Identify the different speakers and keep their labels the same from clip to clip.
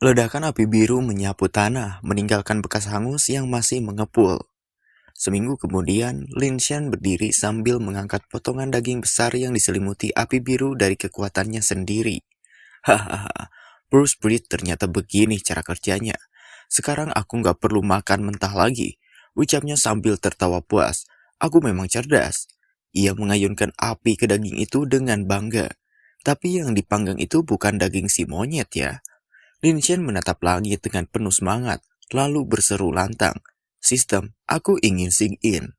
Speaker 1: Ledakan api biru menyapu tanah, meninggalkan bekas hangus yang masih mengepul. Seminggu kemudian, Lin Shan berdiri sambil mengangkat potongan daging besar yang diselimuti api biru dari kekuatannya sendiri. Hahaha, Bruce Breed ternyata begini cara kerjanya. Sekarang aku nggak perlu makan mentah lagi, ucapnya sambil tertawa puas. Aku memang cerdas. Ia mengayunkan api ke daging itu dengan bangga. Tapi yang dipanggang itu bukan daging si monyet ya. Lin Shan menatap langit dengan penuh semangat, lalu berseru lantang. Sistem, aku ingin sing in.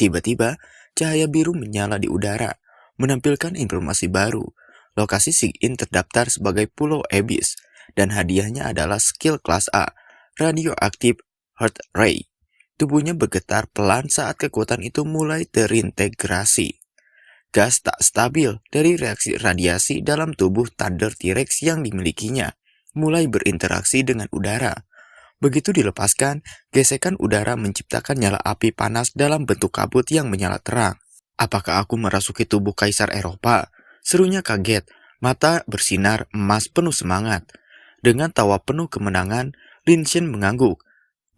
Speaker 1: Tiba-tiba, cahaya biru menyala di udara, menampilkan informasi baru. Lokasi sing in terdaftar sebagai Pulau Abyss, dan hadiahnya adalah skill kelas A, Radioactive Heart Ray. Tubuhnya bergetar pelan saat kekuatan itu mulai terintegrasi. Gas tak stabil dari reaksi radiasi dalam tubuh Thunder T-Rex yang dimilikinya mulai berinteraksi dengan udara. Begitu dilepaskan, gesekan udara menciptakan nyala api panas dalam bentuk kabut yang menyala terang. Apakah aku merasuki tubuh kaisar Eropa? Serunya kaget, mata bersinar emas penuh semangat. Dengan tawa penuh kemenangan, Lin Shan mengangguk.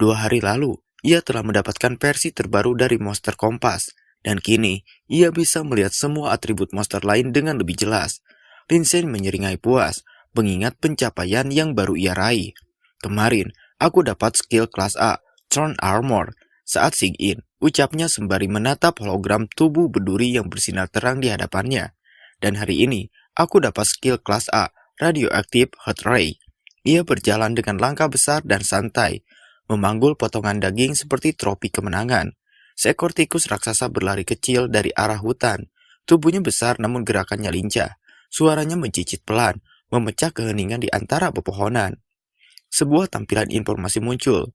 Speaker 1: 2 hari lalu, ia telah mendapatkan versi terbaru dari Monster Kompas. Dan kini, ia bisa melihat semua atribut monster lain dengan lebih jelas. Lin Shan menyeringai puas, mengingat pencapaian yang baru ia raih. Kemarin, aku dapat skill kelas A, Throne Armor, saat sing in, ucapnya sembari menatap hologram tubuh berduri yang bersinar terang di hadapannya. Dan hari ini, aku dapat skill kelas A, Radioactive Heart Ray. Ia berjalan dengan langkah besar dan santai, memanggul potongan daging seperti trofi kemenangan. Seekor tikus raksasa berlari kecil dari arah hutan. Tubuhnya besar namun gerakannya lincah. Suaranya mencicit pelan, memecah keheningan di antara pepohonan. Sebuah tampilan informasi muncul.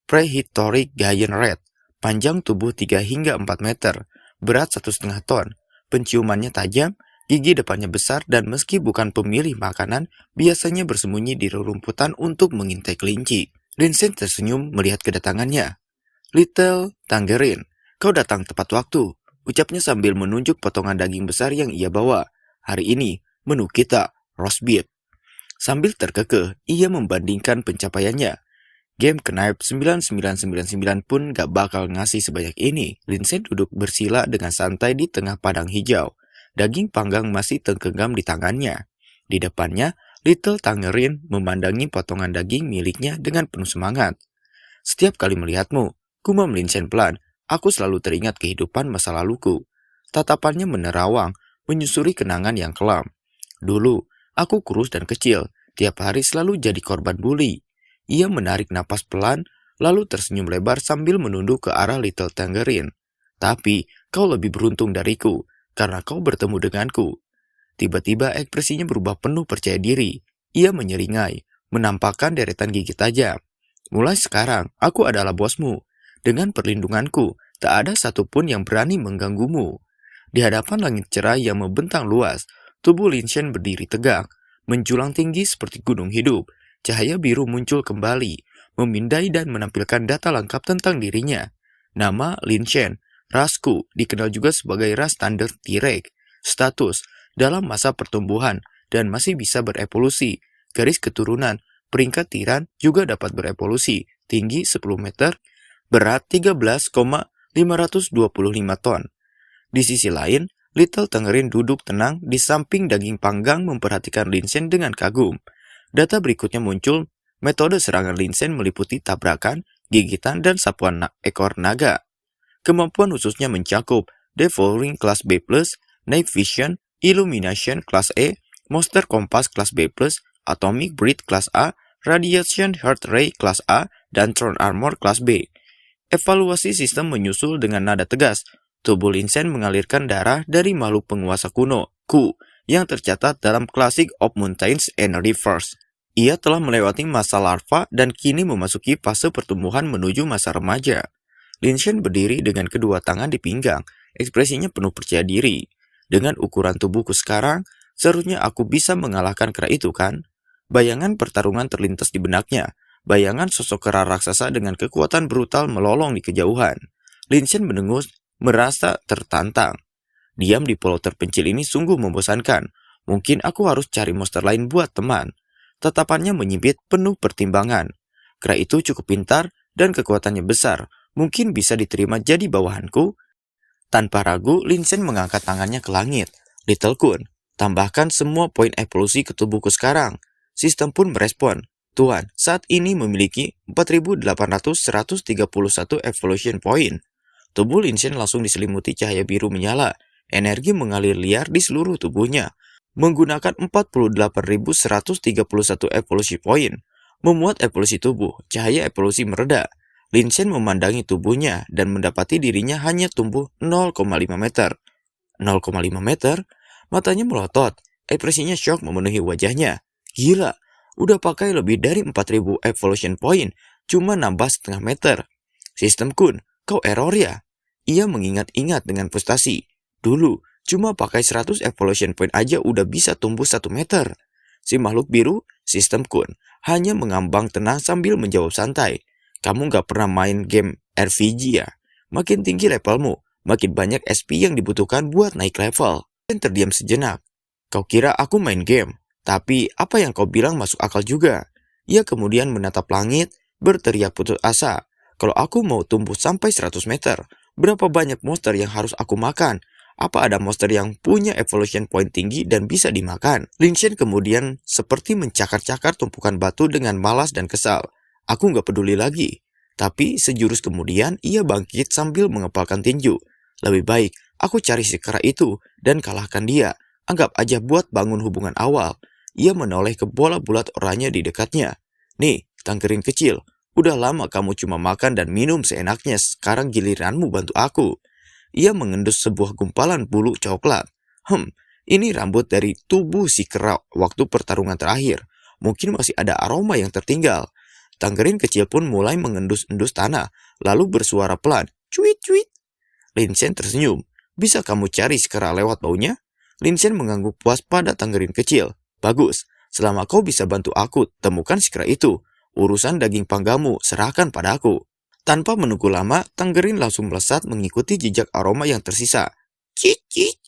Speaker 1: Prehistoric Giant Rat, panjang tubuh 3 hingga 4 meter, berat 1,5 ton. Penciumannya tajam, gigi depannya besar dan meski bukan pemilih makanan, biasanya bersembunyi di rerumputan untuk mengintai kelinci. Lin Shan tersenyum melihat kedatangannya. Little Tangerine, kau datang tepat waktu, ucapnya sambil menunjuk potongan daging besar yang ia bawa. Hari ini, menu kita, roast beef. Sambil terkekeh, ia membandingkan pencapaiannya. Game Knife 9999 pun gak bakal ngasih sebanyak ini. Lin Shan duduk bersila dengan santai di tengah padang hijau. Daging panggang masih tergenggam di tangannya. Di depannya, Little Tangerine memandangi potongan daging miliknya dengan penuh semangat. Setiap kali melihatmu, gumam Lin Shan pelan, aku selalu teringat kehidupan masa laluku. Tatapannya menerawang, menyusuri kenangan yang kelam. Dulu, aku kurus dan kecil, tiap hari selalu jadi korban bully. Ia menarik napas pelan, lalu tersenyum lebar sambil menunduk ke arah Little Tangerine. Tapi, kau lebih beruntung dariku, karena kau bertemu denganku. Tiba-tiba ekspresinya berubah penuh percaya diri. Ia menyeringai, menampakkan deretan gigi tajam. Mulai sekarang, aku adalah bosmu. Dengan perlindunganku, tak ada satupun yang berani mengganggumu. Di hadapan langit cerah yang membentang luas, tubuh Lin Shan berdiri tegak, menjulang tinggi seperti gunung hidup. Cahaya biru muncul kembali, memindai dan menampilkan data lengkap tentang dirinya. Nama Lin Shan, rasku, dikenal juga sebagai ras Thunder T-Rex. Status, dalam masa pertumbuhan, dan masih bisa berevolusi. Garis keturunan, peringkat tiran juga dapat berevolusi, tinggi 10 meter, berat 13,525 ton. Di sisi lain, Little Tangerine duduk tenang di samping daging panggang memperhatikan Lin Shan dengan kagum. Data berikutnya muncul, metode serangan Lin Shan meliputi tabrakan, gigitan, dan sapuan ekor naga. Kemampuan khususnya mencakup Devouring kelas B+, Night Vision, Illumination kelas E, Monster Kompas kelas B+, Atomic Breed kelas A, Radiation Heart Ray kelas A, dan Throne Armor kelas B. Evaluasi sistem menyusul dengan nada tegas. Tubuh Lin Shan mengalirkan darah dari makhluk penguasa kuno, Ku, yang tercatat dalam Classic of Mountains and Rivers. Ia telah melewati masa larva dan kini memasuki fase pertumbuhan menuju masa remaja. Lin Shan berdiri dengan kedua tangan di pinggang, ekspresinya penuh percaya diri. Dengan ukuran tubuhku sekarang, seharusnya aku bisa mengalahkan kera itu kan? Bayangan pertarungan terlintas di benaknya. Bayangan sosok kera raksasa dengan kekuatan brutal melolong di kejauhan. Lin Shan mendengus, merasa tertantang. Diam di pulau terpencil ini sungguh membosankan. Mungkin aku harus cari monster lain buat teman. Tatapannya menyipit penuh pertimbangan. Kera itu cukup pintar dan kekuatannya besar, mungkin bisa diterima jadi bawahanku. Tanpa ragu, Lin Shen mengangkat tangannya ke langit. Little Kun, tambahkan semua poin evolusi ke tubuhku sekarang. Sistem pun merespon. Tuan, saat ini memiliki 4.831 evolution point. Tubuh Lin Shen langsung diselimuti cahaya biru menyala. Energi mengalir liar di seluruh tubuhnya. Menggunakan 48.131 evolusi point. Memuat evolusi tubuh, cahaya evolusi mereda. Lin Shen memandangi tubuhnya dan mendapati dirinya hanya tumbuh 0,5 meter. 0,5 meter? Matanya melotot. Ekspresinya syok memenuhi wajahnya. Gila, udah pakai lebih dari 4.000 evolution point, cuma nambah setengah meter. Sistem Kun, kau error ya? Ia mengingat-ingat dengan frustasi. Dulu, cuma pakai 100 evolution point aja udah bisa tumbuh 1 meter. Si makhluk biru, Sistem Kun, hanya mengambang tenang sambil menjawab santai. Kamu gak pernah main game RPG ya? Makin tinggi levelmu, makin banyak SP yang dibutuhkan buat naik level. Dan terdiam sejenak. Kau kira aku main game? Tapi apa yang kau bilang masuk akal juga. Ia kemudian menatap langit, berteriak putus asa. Kalau aku mau tumbuh sampai 100 meter, berapa banyak monster yang harus aku makan? Apa ada monster yang punya evolution point tinggi dan bisa dimakan? Lin Shen kemudian seperti mencakar-cakar tumpukan batu dengan malas dan kesal. Aku nggak peduli lagi. Tapi sejurus kemudian ia bangkit sambil mengepalkan tinju. Lebih baik aku cari si kera itu dan kalahkan dia. Anggap aja buat bangun hubungan awal. Ia menoleh ke bola bulat oranye di dekatnya. Nih, tangkerin kecil. Udah lama kamu cuma makan dan minum seenaknya. Sekarang giliranmu bantu aku. Ia mengendus sebuah gumpalan bulu coklat. Ini rambut dari tubuh si kera waktu pertarungan terakhir. Mungkin masih ada aroma yang tertinggal. Tangkerin kecil pun mulai mengendus-endus tanah, lalu bersuara pelan, cuit-cuit. Lin Shen tersenyum. Bisa kamu cari sekera lewat baunya? Lin Shen mengangguk puas pada tangkerin kecil. Bagus, selama kau bisa bantu aku temukan sekera itu. Urusan daging panggamu serahkan padaku. Tanpa menunggu lama, tangkerin langsung melesat mengikuti jejak aroma yang tersisa. Cicit.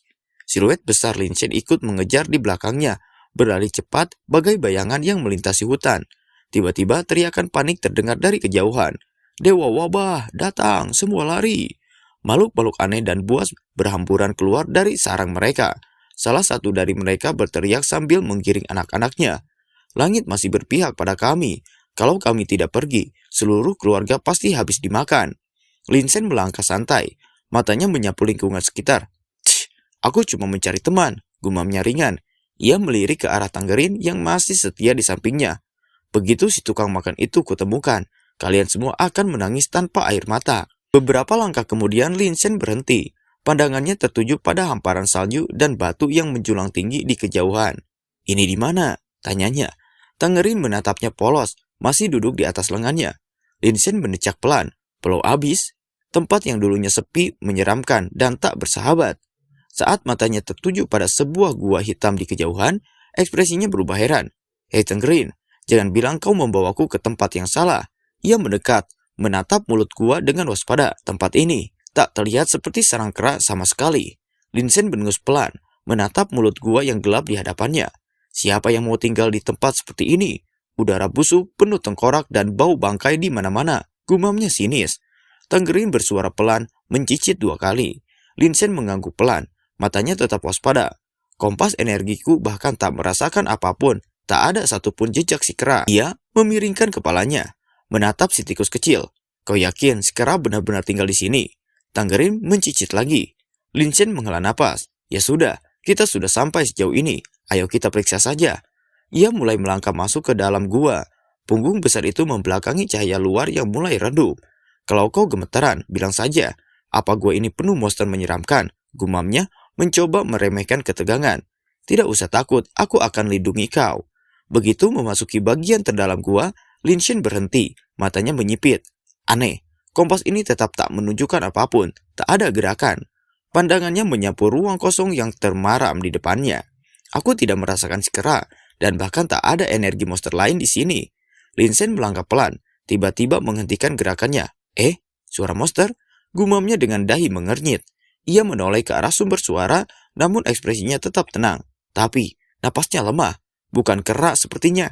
Speaker 1: Siluet besar Lin Shen ikut mengejar di belakangnya, berlari cepat bagai bayangan yang melintasi hutan. Tiba-tiba teriakan panik terdengar dari kejauhan. Dewa wabah, datang, semua lari. Makhluk-makhluk aneh dan buas berhamburan keluar dari sarang mereka. Salah satu dari mereka berteriak sambil menggiring anak-anaknya. Langit masih berpihak pada kami. Kalau kami tidak pergi, seluruh keluarga pasti habis dimakan. Lin Shen melangkah santai. Matanya menyapu lingkungan sekitar. Aku cuma mencari teman, gumamnya ringan. Ia melirik ke arah Tanggerin yang masih setia di sampingnya. Begitu si tukang makan itu kutemukan, kalian semua akan menangis tanpa air mata. Beberapa langkah kemudian Lin Shen berhenti. Pandangannya tertuju pada hamparan salju dan batu yang menjulang tinggi di kejauhan. Ini di mana? Tanyanya. Tanggerin menatapnya polos, masih duduk di atas lengannya. Lin Shen menecak pelan. Pulau Abis, tempat yang dulunya sepi, menyeramkan, dan tak bersahabat. Saat matanya tertuju pada sebuah gua hitam di kejauhan, ekspresinya berubah heran. Hei Tanggerin, jangan bilang kau membawaku ke tempat yang salah. Ia mendekat, menatap mulut gua dengan waspada. Tempat ini tak terlihat seperti sarang kera sama sekali. Lin Shen mendengus pelan, menatap mulut gua yang gelap di hadapannya. Siapa yang mau tinggal di tempat seperti ini? Udara busuk, penuh tengkorak dan bau bangkai di mana-mana. Gumamnya sinis. Tanggerin bersuara pelan, mencicit 2 kali. Lin Shen mengangguk pelan, matanya tetap waspada. Kompas energiku bahkan tak merasakan apapun. Tak ada satupun jejak si kera. Ia memiringkan kepalanya, menatap si tikus kecil. Kau yakin si kera benar-benar tinggal di sini? Tanggerin mencicit lagi. Lin Shen menghela napas. Ya sudah, kita sudah sampai sejauh ini. Ayo kita periksa saja. Ia mulai melangkah masuk ke dalam gua. Punggung besar itu membelakangi cahaya luar yang mulai redup. Kalau kau gemetaran, bilang saja. Apa gua ini penuh monster menyeramkan? Gumamnya mencoba meremehkan ketegangan. Tidak usah takut, aku akan lindungi kau. Begitu memasuki bagian terdalam gua, Lin Shen berhenti, matanya menyipit. Aneh, kompas ini tetap tak menunjukkan apapun, tak ada gerakan. Pandangannya menyapu ruang kosong yang termaram di depannya. Aku tidak merasakan si kera, dan bahkan tak ada energi monster lain di sini. Lin Shen melangkah pelan, tiba-tiba menghentikan gerakannya. Suara monster? Gumamnya dengan dahi mengernyit. Ia menoleh ke arah sumber suara, namun ekspresinya tetap tenang. Tapi, napasnya lemah. Bukan kera sepertinya.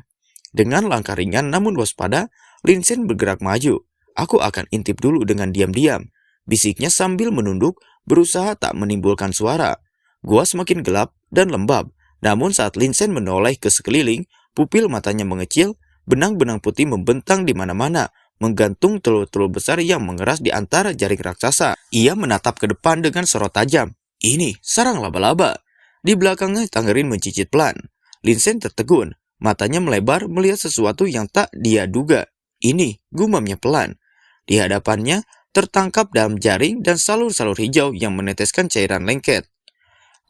Speaker 1: Dengan langkah ringan namun waspada, Lin Shen bergerak maju. Aku akan intip dulu dengan diam-diam, bisiknya sambil menunduk, berusaha tak menimbulkan suara. Gua semakin gelap dan lembab, namun saat Lin Shen menoleh ke sekeliling, pupil matanya mengecil, benang-benang putih membentang di mana-mana, menggantung telur-telur besar yang mengeras di antara jaring raksasa. Ia menatap ke depan dengan sorot tajam. Ini sarang laba-laba. Di belakangnya Tangerine mencicit pelan. Lin Shen tertegun, matanya melebar melihat sesuatu yang tak dia duga. Ini, gumamnya pelan. Di hadapannya tertangkap dalam jaring dan salur-salur hijau yang meneteskan cairan lengket.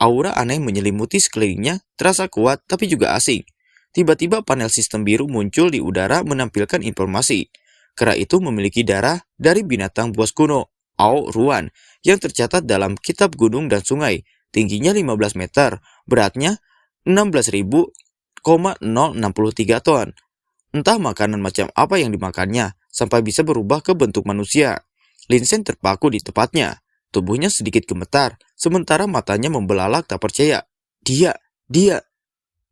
Speaker 1: Aura aneh menyelimuti sekelilingnya, terasa kuat tapi juga asing. Tiba-tiba panel sistem biru muncul di udara menampilkan informasi. Kera itu memiliki darah dari binatang buas kuno, Ao Ruan, yang tercatat dalam kitab gunung dan sungai. Tingginya 15 meter, beratnya 16.063 ton. Entah makanan macam apa yang dimakannya, sampai bisa berubah ke bentuk manusia. Lin Shen terpaku di tempatnya. Tubuhnya sedikit gemetar, sementara matanya membelalak tak percaya. Dia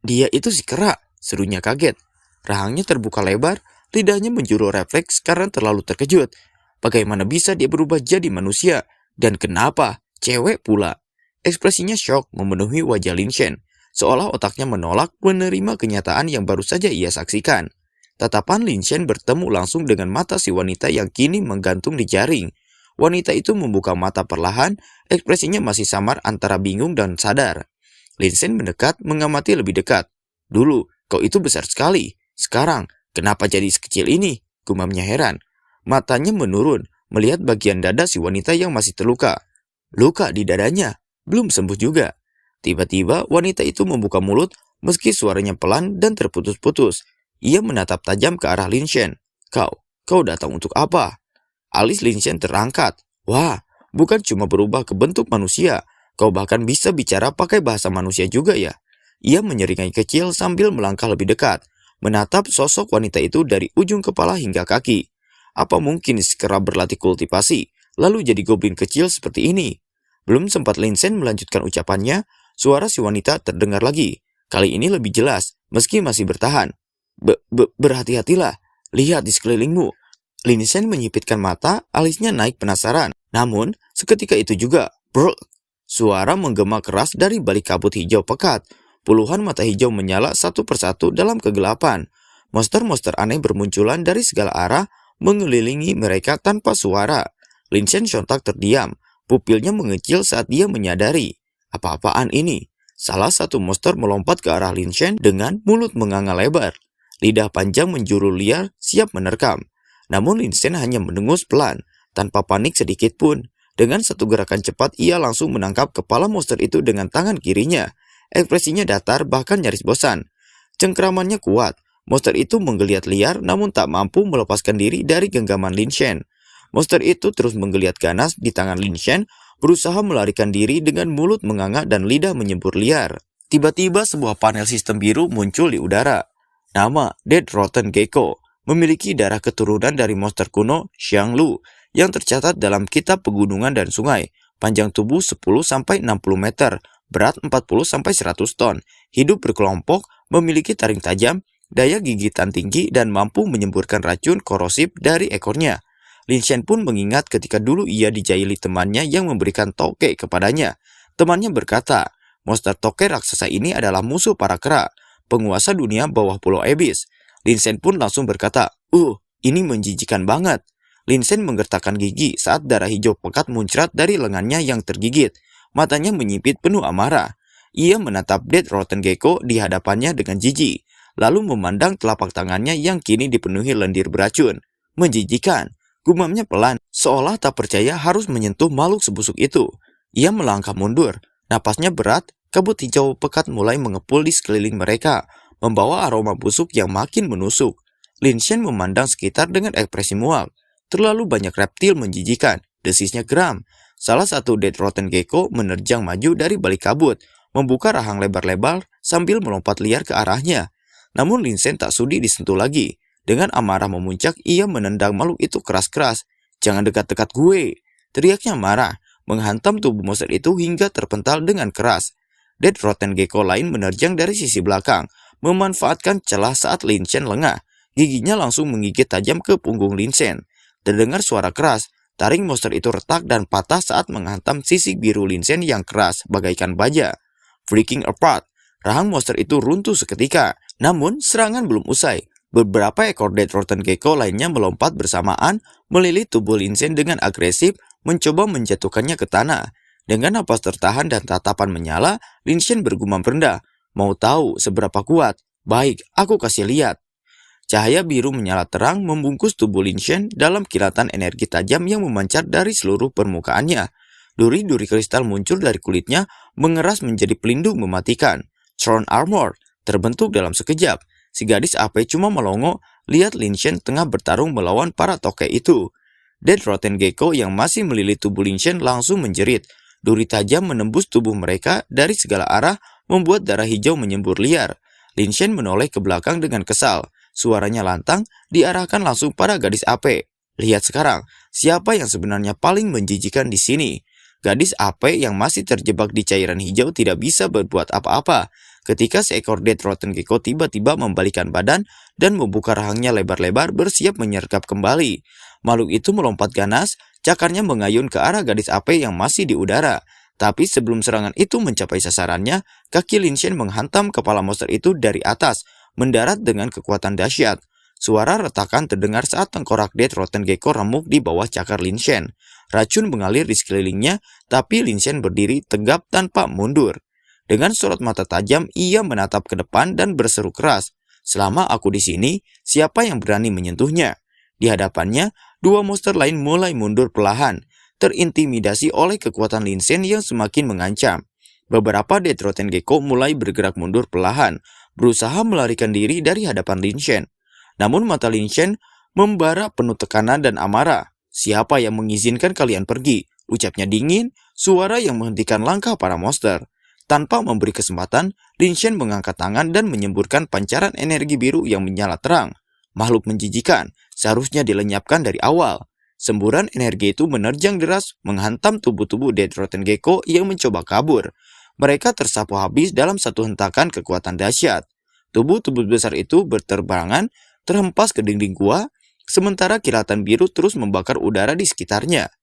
Speaker 1: itu si kera, serunya kaget. Rahangnya terbuka lebar, lidahnya menjulur refleks karena terlalu terkejut. Bagaimana bisa dia berubah jadi manusia? Dan kenapa? Cewek pula. Ekspresinya syok memenuhi wajah Lin Shen, seolah otaknya menolak menerima kenyataan yang baru saja ia saksikan. Tatapan Lin Shen bertemu langsung dengan mata si wanita yang kini menggantung di jaring. Wanita itu membuka mata perlahan, ekspresinya masih samar antara bingung dan sadar. Lin Shen mendekat, mengamati lebih dekat. Dulu, kau itu besar sekali. Sekarang, kenapa jadi sekecil ini? Gumamnya heran. Matanya menurun, melihat bagian dada si wanita yang masih terluka. Luka di dadanya, belum sembuh juga. Tiba-tiba, wanita itu membuka mulut, meski suaranya pelan dan terputus-putus. Ia menatap tajam ke arah Lin Shen. Kau datang untuk apa? Alis Lin Shen terangkat. Wah, bukan cuma berubah ke bentuk manusia, kau bahkan bisa bicara pakai bahasa manusia juga ya. Ia menyeringai kecil sambil melangkah lebih dekat, menatap sosok wanita itu dari ujung kepala hingga kaki. Apa mungkin si kera berlatih kultivasi, lalu jadi goblin kecil seperti ini? Belum sempat Lin Shen melanjutkan ucapannya, suara si wanita terdengar lagi. Kali ini lebih jelas, meski masih bertahan. Berhati-hatilah, lihat di sekelilingmu. Lin Shen menyipitkan mata, alisnya naik penasaran. Namun, seketika itu juga, brrr, suara menggema keras dari balik kabut hijau pekat. Puluhan mata hijau menyala satu persatu dalam kegelapan. Monster-monster aneh bermunculan dari segala arah, mengelilingi mereka tanpa suara. Lin Shen sontak terdiam, pupilnya mengecil saat dia menyadari. Apa-apaan ini? Salah satu monster melompat ke arah Lin Shen dengan mulut menganga lebar. Lidah panjang menjulur liar, siap menerkam. Namun Lin Shen hanya mendengus pelan, tanpa panik sedikit pun. Dengan satu gerakan cepat, ia langsung menangkap kepala monster itu dengan tangan kirinya. Ekspresinya datar, bahkan nyaris bosan. Cengkramannya kuat. Monster itu menggeliat liar, namun tak mampu melepaskan diri dari genggaman Lin Shen. Monster itu terus menggeliat ganas di tangan Lin Shen, berusaha melarikan diri dengan mulut menganga dan lidah menyembur liar. Tiba-tiba sebuah panel sistem biru muncul di udara. Nama Dead Rotten Gecko. Memiliki darah keturunan dari monster kuno Xianglu yang tercatat dalam kitab pegunungan dan sungai. Panjang tubuh 10-60 meter, berat 40-100 ton. Hidup berkelompok, memiliki taring tajam, daya gigitan tinggi dan mampu menyemburkan racun korosif dari ekornya. Lin Shen pun mengingat ketika dulu ia dijaili temannya yang memberikan toke kepadanya. Temannya berkata, monster toke raksasa ini adalah musuh para kera, penguasa dunia bawah pulau Abyss. Lin Shen pun langsung berkata, ini menjijikan banget. Lin Shen menggertakkan gigi saat darah hijau pekat muncrat dari lengannya yang tergigit. Matanya menyipit penuh amarah. Ia menatap Dead Rotten Gecko di hadapannya dengan jijik, lalu memandang telapak tangannya yang kini dipenuhi lendir beracun. Menjijikan, gumamnya pelan, seolah tak percaya harus menyentuh makhluk sebusuk itu. Ia melangkah mundur, napasnya berat, kabut hijau pekat mulai mengepul di sekeliling mereka, membawa aroma busuk yang makin menusuk. Lin Shen memandang sekitar dengan ekspresi muak. Terlalu banyak reptil menjijikan, desisnya geram. Salah satu Dead Rotten Gecko menerjang maju dari balik kabut, membuka rahang lebar-lebar sambil melompat liar ke arahnya. Namun Lin Shen tak sudi disentuh lagi. Dengan amarah memuncak, ia menendang makhluk itu keras-keras. Jangan dekat-dekat gue, teriaknya marah, menghantam tubuh monster itu hingga terpental dengan keras. Dead Rotten Gecko lain menerjang dari sisi belakang, memanfaatkan celah saat Lin Shen lengah. Giginya langsung menggigit tajam ke punggung Lin Shen. Terdengar suara keras, taring monster itu retak dan patah saat menghantam sisik biru Lin Shen yang keras bagaikan baja. Freaking apart, rahang monster itu runtuh seketika. Namun, serangan belum usai. Beberapa ekor Death Rotten Gecko lainnya melompat bersamaan, melilit tubuh Lin Shen dengan agresif, mencoba menjatuhkannya ke tanah. Dengan napas tertahan dan tatapan menyala, Lin Shen bergumam rendah. Mau tahu seberapa kuat? Baik, aku kasih lihat. Cahaya biru menyala terang membungkus tubuh Lin Shen dalam kilatan energi tajam yang memancar dari seluruh permukaannya. Duri-duri kristal muncul dari kulitnya, mengeras menjadi pelindung mematikan. Throne Armor terbentuk dalam sekejap. Si gadis api cuma melongo, lihat Lin Shen tengah bertarung melawan para toke itu. Death Rotten Gecko yang masih melilit tubuh Lin Shen langsung menjerit. Duri tajam menembus tubuh mereka dari segala arah, membuat darah hijau menyembur liar. Lin Shen menoleh ke belakang dengan kesal. Suaranya lantang, diarahkan langsung pada gadis ape. Lihat sekarang, siapa yang sebenarnya paling menjijikan di sini? Gadis ape yang masih terjebak di cairan hijau tidak bisa berbuat apa-apa. Ketika seekor Death Rotten Gecko tiba-tiba membalikkan badan dan membuka rahangnya lebar-lebar bersiap menyergap kembali. Makhluk itu melompat ganas, cakarnya mengayun ke arah gadis ape yang masih di udara. Tapi sebelum serangan itu mencapai sasarannya, kaki Lin Shen menghantam kepala monster itu dari atas, mendarat dengan kekuatan dahsyat. Suara retakan terdengar saat tengkorak Death Rotten Gecko remuk di bawah cakar Lin Shen. Racun mengalir di sekelilingnya, tapi Lin Shen berdiri tegap tanpa mundur. Dengan sorot mata tajam, ia menatap ke depan dan berseru keras. Selama aku di sini, siapa yang berani menyentuhnya? Di hadapannya, dua monster lain mulai mundur perlahan, terintimidasi oleh kekuatan Lin Shen yang semakin mengancam. Beberapa Death Rotten Gecko mulai bergerak mundur perlahan, berusaha melarikan diri dari hadapan Lin Shen. Namun mata Lin Shen membara penuh tekanan dan amarah. Siapa yang mengizinkan kalian pergi? Ucapnya dingin, suara yang menghentikan langkah para monster. Tanpa memberi kesempatan, Lin Shen mengangkat tangan dan menyemburkan pancaran energi biru yang menyala terang. Makhluk menjijikan, seharusnya dilenyapkan dari awal. Semburan energi itu menerjang deras, menghantam tubuh-tubuh Death Rotten Gecko yang mencoba kabur. Mereka tersapu habis dalam satu hentakan kekuatan dahsyat. Tubuh-tubuh besar itu berterbangan, terhempas ke dinding gua, sementara kilatan biru terus membakar udara di sekitarnya.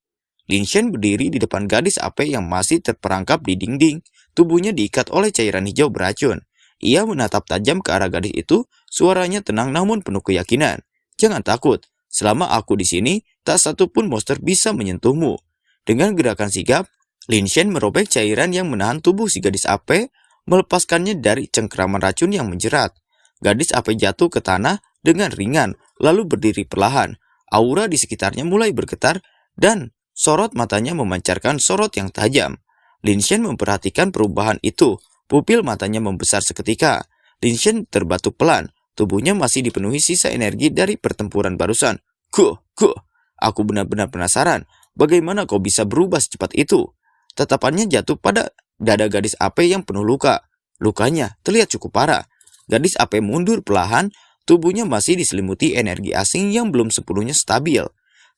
Speaker 1: Lin Shen berdiri di depan gadis ape yang masih terperangkap di dinding. Tubuhnya diikat oleh cairan hijau beracun. Ia menatap tajam ke arah gadis itu, suaranya tenang namun penuh keyakinan. Jangan takut, selama aku di sini, tak satu pun monster bisa menyentuhmu. Dengan gerakan sigap, Lin Shen merobek cairan yang menahan tubuh si gadis ape, melepaskannya dari cengkeraman racun yang menjerat. Gadis ape jatuh ke tanah dengan ringan, lalu berdiri perlahan. Aura di sekitarnya mulai bergetar, dan sorot matanya memancarkan sorot yang tajam. Lin Shen memperhatikan perubahan itu. Pupil matanya membesar seketika. Lin Shen terbatuk pelan. Tubuhnya masih dipenuhi sisa energi dari pertempuran barusan. Kuh. Aku benar-benar penasaran. Bagaimana kau bisa berubah secepat itu? Tatapannya jatuh pada dada gadis ape yang penuh luka. Lukanya terlihat cukup parah. Gadis ape mundur perlahan. Tubuhnya masih diselimuti energi asing yang belum sepenuhnya stabil.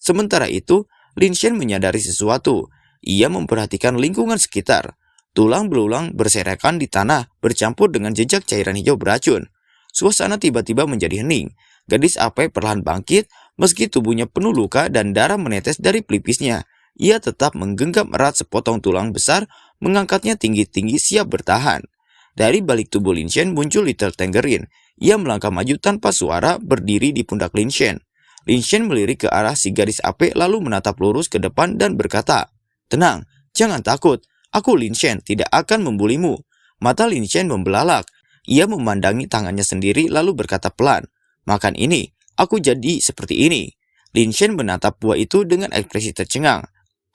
Speaker 1: Sementara itu, Lin Shen menyadari sesuatu. Ia memperhatikan lingkungan sekitar. Tulang belulang berserakan di tanah, bercampur dengan jejak cairan hijau beracun. Suasana tiba-tiba menjadi hening. Gadis ape perlahan bangkit, meski tubuhnya penuh luka dan darah menetes dari pelipisnya. Ia tetap menggenggam erat sepotong tulang besar, mengangkatnya tinggi-tinggi siap bertahan. Dari balik tubuh Lin Shen muncul Little Tangerine. Ia melangkah maju tanpa suara, berdiri di pundak Lin Shen. Lin Shen melirik ke arah si gadis ape lalu menatap lurus ke depan dan berkata, "Tenang, jangan takut. Aku Lin Shen tidak akan membulimu." Mata Lin Shen membelalak. Ia memandangi tangannya sendiri lalu berkata pelan, "Makan ini, aku jadi seperti ini." Lin Shen menatap buah itu dengan ekspresi tercengang.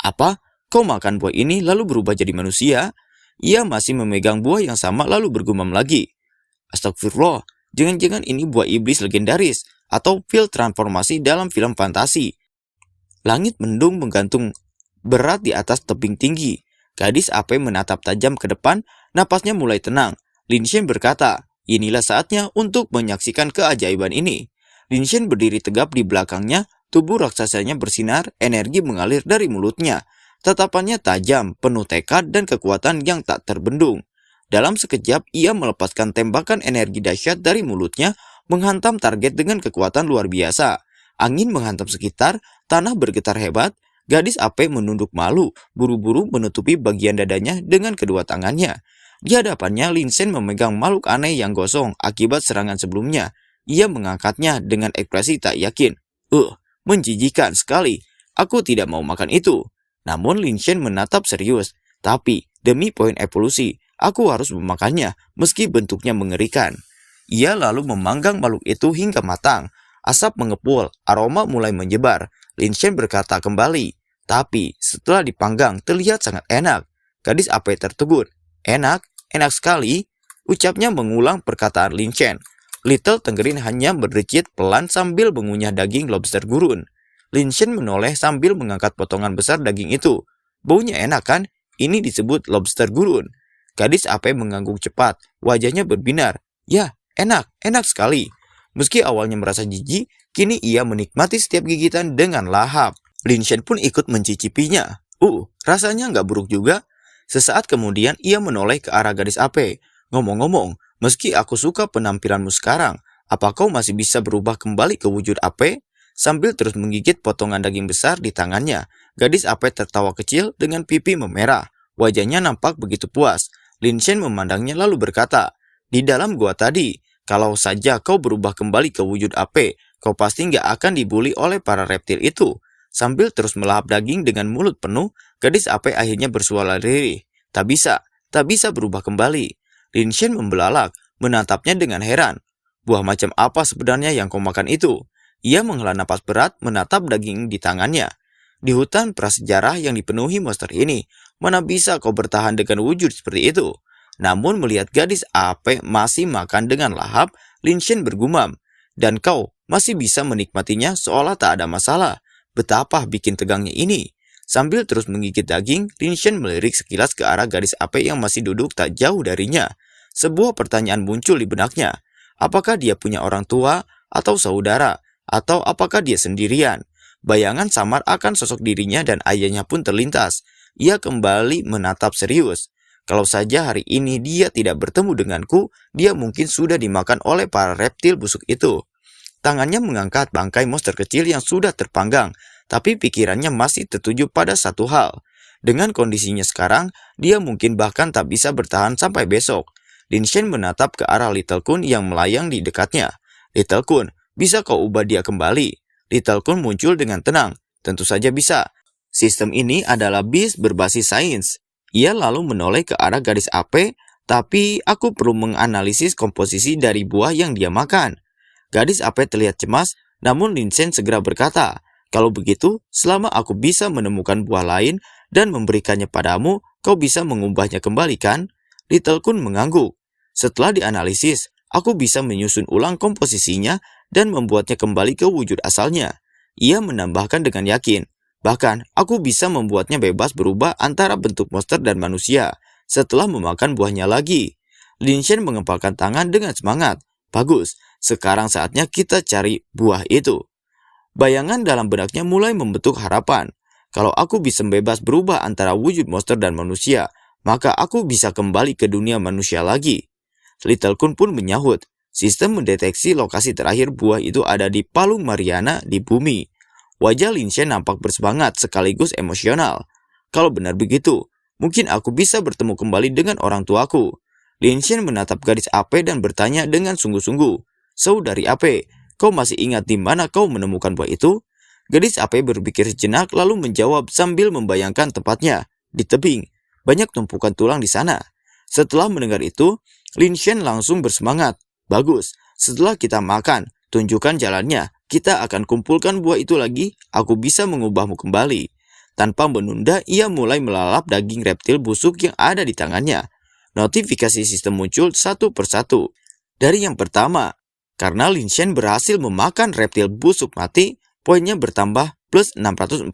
Speaker 1: "Apa? Kau makan buah ini lalu berubah jadi manusia?" Ia masih memegang buah yang sama lalu bergumam lagi. "Astagfirullah, jangan-jangan ini buah iblis legendaris atau pil transformasi dalam film fantasi." Langit mendung menggantung berat di atas tebing tinggi. Gadis ape menatap tajam ke depan, napasnya mulai tenang. Lin Shen berkata, "Inilah saatnya untuk menyaksikan keajaiban ini." Lin Shen berdiri tegap di belakangnya, tubuh raksasanya bersinar, energi mengalir dari mulutnya. Tatapannya tajam, penuh tekad dan kekuatan yang tak terbendung. Dalam sekejap, ia melepaskan tembakan energi dahsyat dari mulutnya, menghantam target dengan kekuatan luar biasa. Angin menghantam sekitar, tanah bergetar hebat. Gadis AP menunduk malu, buru-buru menutupi bagian dadanya dengan kedua tangannya. Di hadapannya, Lin Shen memegang makhluk aneh yang gosong akibat serangan sebelumnya. Ia mengangkatnya dengan ekspresi tak yakin. Menjijikan sekali. Aku tidak mau makan itu. Namun Lin Shen menatap serius. Tapi, demi poin evolusi, aku harus memakannya meski bentuknya mengerikan. Ia lalu memanggang makhluk itu hingga matang. Asap mengepul, aroma mulai menyebar. Lin Shen berkata kembali. Tapi, setelah dipanggang, terlihat sangat enak. Gadis AP tertegun. Enak? Enak sekali? Ucapnya mengulang perkataan Lin Shen. Little Tenggerin hanya berdecit pelan sambil mengunyah daging lobster gurun. Lin Shen menoleh sambil mengangkat potongan besar daging itu. Baunya enak kan? Ini disebut lobster gurun. Gadis AP mengangguk cepat, wajahnya berbinar. Ya, enak sekali. Meski awalnya merasa jijik, kini ia menikmati setiap gigitan dengan lahap. Lin Shen pun ikut mencicipinya. Rasanya nggak buruk juga. Sesaat kemudian ia menoleh ke arah gadis AP. Ngomong-ngomong, meski aku suka penampilanmu sekarang, apa kau masih bisa berubah kembali ke wujud AP? Sambil terus menggigit potongan daging besar di tangannya, gadis AP tertawa kecil dengan pipi memerah. Wajahnya nampak begitu puas. Lin Shen memandangnya lalu berkata, di dalam gua tadi, kalau saja kau berubah kembali ke wujud AP, kau pasti nggak akan dibully oleh para reptil itu. Sambil terus melahap daging dengan mulut penuh, gadis AP akhirnya bersuara lirih. Tak bisa berubah kembali. Lin Shen membelalak, menatapnya dengan heran. Buah macam apa sebenarnya yang kau makan itu? Ia menghela napas berat, menatap daging di tangannya. Di hutan prasejarah yang dipenuhi monster ini, mana bisa kau bertahan dengan wujud seperti itu? Namun melihat gadis AP masih makan dengan lahap, Lin Shen bergumam. Dan kau masih bisa menikmatinya seolah tak ada masalah. Betapa bikin tegangnya ini. Sambil terus menggigit daging, Lin Shen melirik sekilas ke arah gadis AP yang masih duduk tak jauh darinya. Sebuah pertanyaan muncul di benaknya. Apakah dia punya orang tua atau saudara? Atau apakah dia sendirian? Bayangan samar akan sosok dirinya dan ayahnya pun terlintas. Ia kembali menatap serius. Kalau saja hari ini dia tidak bertemu denganku, dia mungkin sudah dimakan oleh para reptil busuk itu. Tangannya mengangkat bangkai monster kecil yang sudah terpanggang, tapi pikirannya masih tertuju pada satu hal. Dengan kondisinya sekarang, dia mungkin bahkan tak bisa bertahan sampai besok. Lin Shen menatap ke arah Little Kun yang melayang di dekatnya. Little Kun, bisa kau ubah dia kembali? Little Kun muncul dengan tenang. Tentu saja bisa. Sistem ini adalah bis berbasis sains. Ia lalu menoleh ke arah gadis AP, tapi aku perlu menganalisis komposisi dari buah yang dia makan. Gadis AP terlihat cemas, namun Lin Shen segera berkata, kalau begitu, selama aku bisa menemukan buah lain dan memberikannya padamu, kau bisa mengubahnya kembali kan? Little Kun mengangguk. Setelah dianalisis, aku bisa menyusun ulang komposisinya dan membuatnya kembali ke wujud asalnya. Ia menambahkan dengan yakin. Bahkan, aku bisa membuatnya bebas berubah antara bentuk monster dan manusia setelah memakan buahnya lagi. Lin Shen mengepalkan tangan dengan semangat. Bagus, sekarang saatnya kita cari buah itu. Bayangan dalam benaknya mulai membentuk harapan. Kalau aku bisa bebas berubah antara wujud monster dan manusia, maka aku bisa kembali ke dunia manusia lagi. Little Kun pun menyahut. Sistem mendeteksi lokasi terakhir buah itu ada di Palung Mariana di bumi. Wajah Lin Shen nampak bersemangat sekaligus emosional. Kalau benar begitu, mungkin aku bisa bertemu kembali dengan orang tuaku. Lin Shen menatap gadis AP dan bertanya dengan sungguh-sungguh. Saudari AP, kau masih ingat di mana kau menemukan buah itu? Gadis AP berpikir sejenak lalu menjawab sambil membayangkan tempatnya. Di tebing, banyak tumpukan tulang di sana. Setelah mendengar itu, Lin Shen langsung bersemangat. Bagus, setelah kita makan, tunjukkan jalannya. Kita akan kumpulkan buah itu lagi, aku bisa mengubahmu kembali. Tanpa menunda, ia mulai melalap daging reptil busuk yang ada di tangannya. Notifikasi sistem muncul satu persatu. Dari yang pertama, karena Lin Shen berhasil memakan reptil busuk mati, poinnya bertambah plus 645.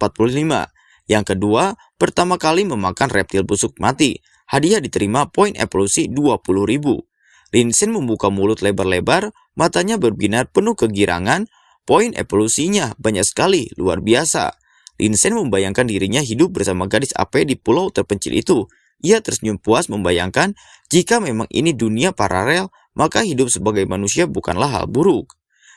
Speaker 1: Yang kedua, pertama kali memakan reptil busuk mati, hadiah diterima poin evolusi 20.000. Lin Shen membuka mulut lebar-lebar, matanya berbinar penuh kegirangan. Poin evolusinya banyak sekali, luar biasa. Lin Shen membayangkan dirinya hidup bersama gadis AP di pulau terpencil itu. ia tersenyum puas membayangkan jika memang ini dunia paralel, maka hidup sebagai manusia bukanlah hal buruk.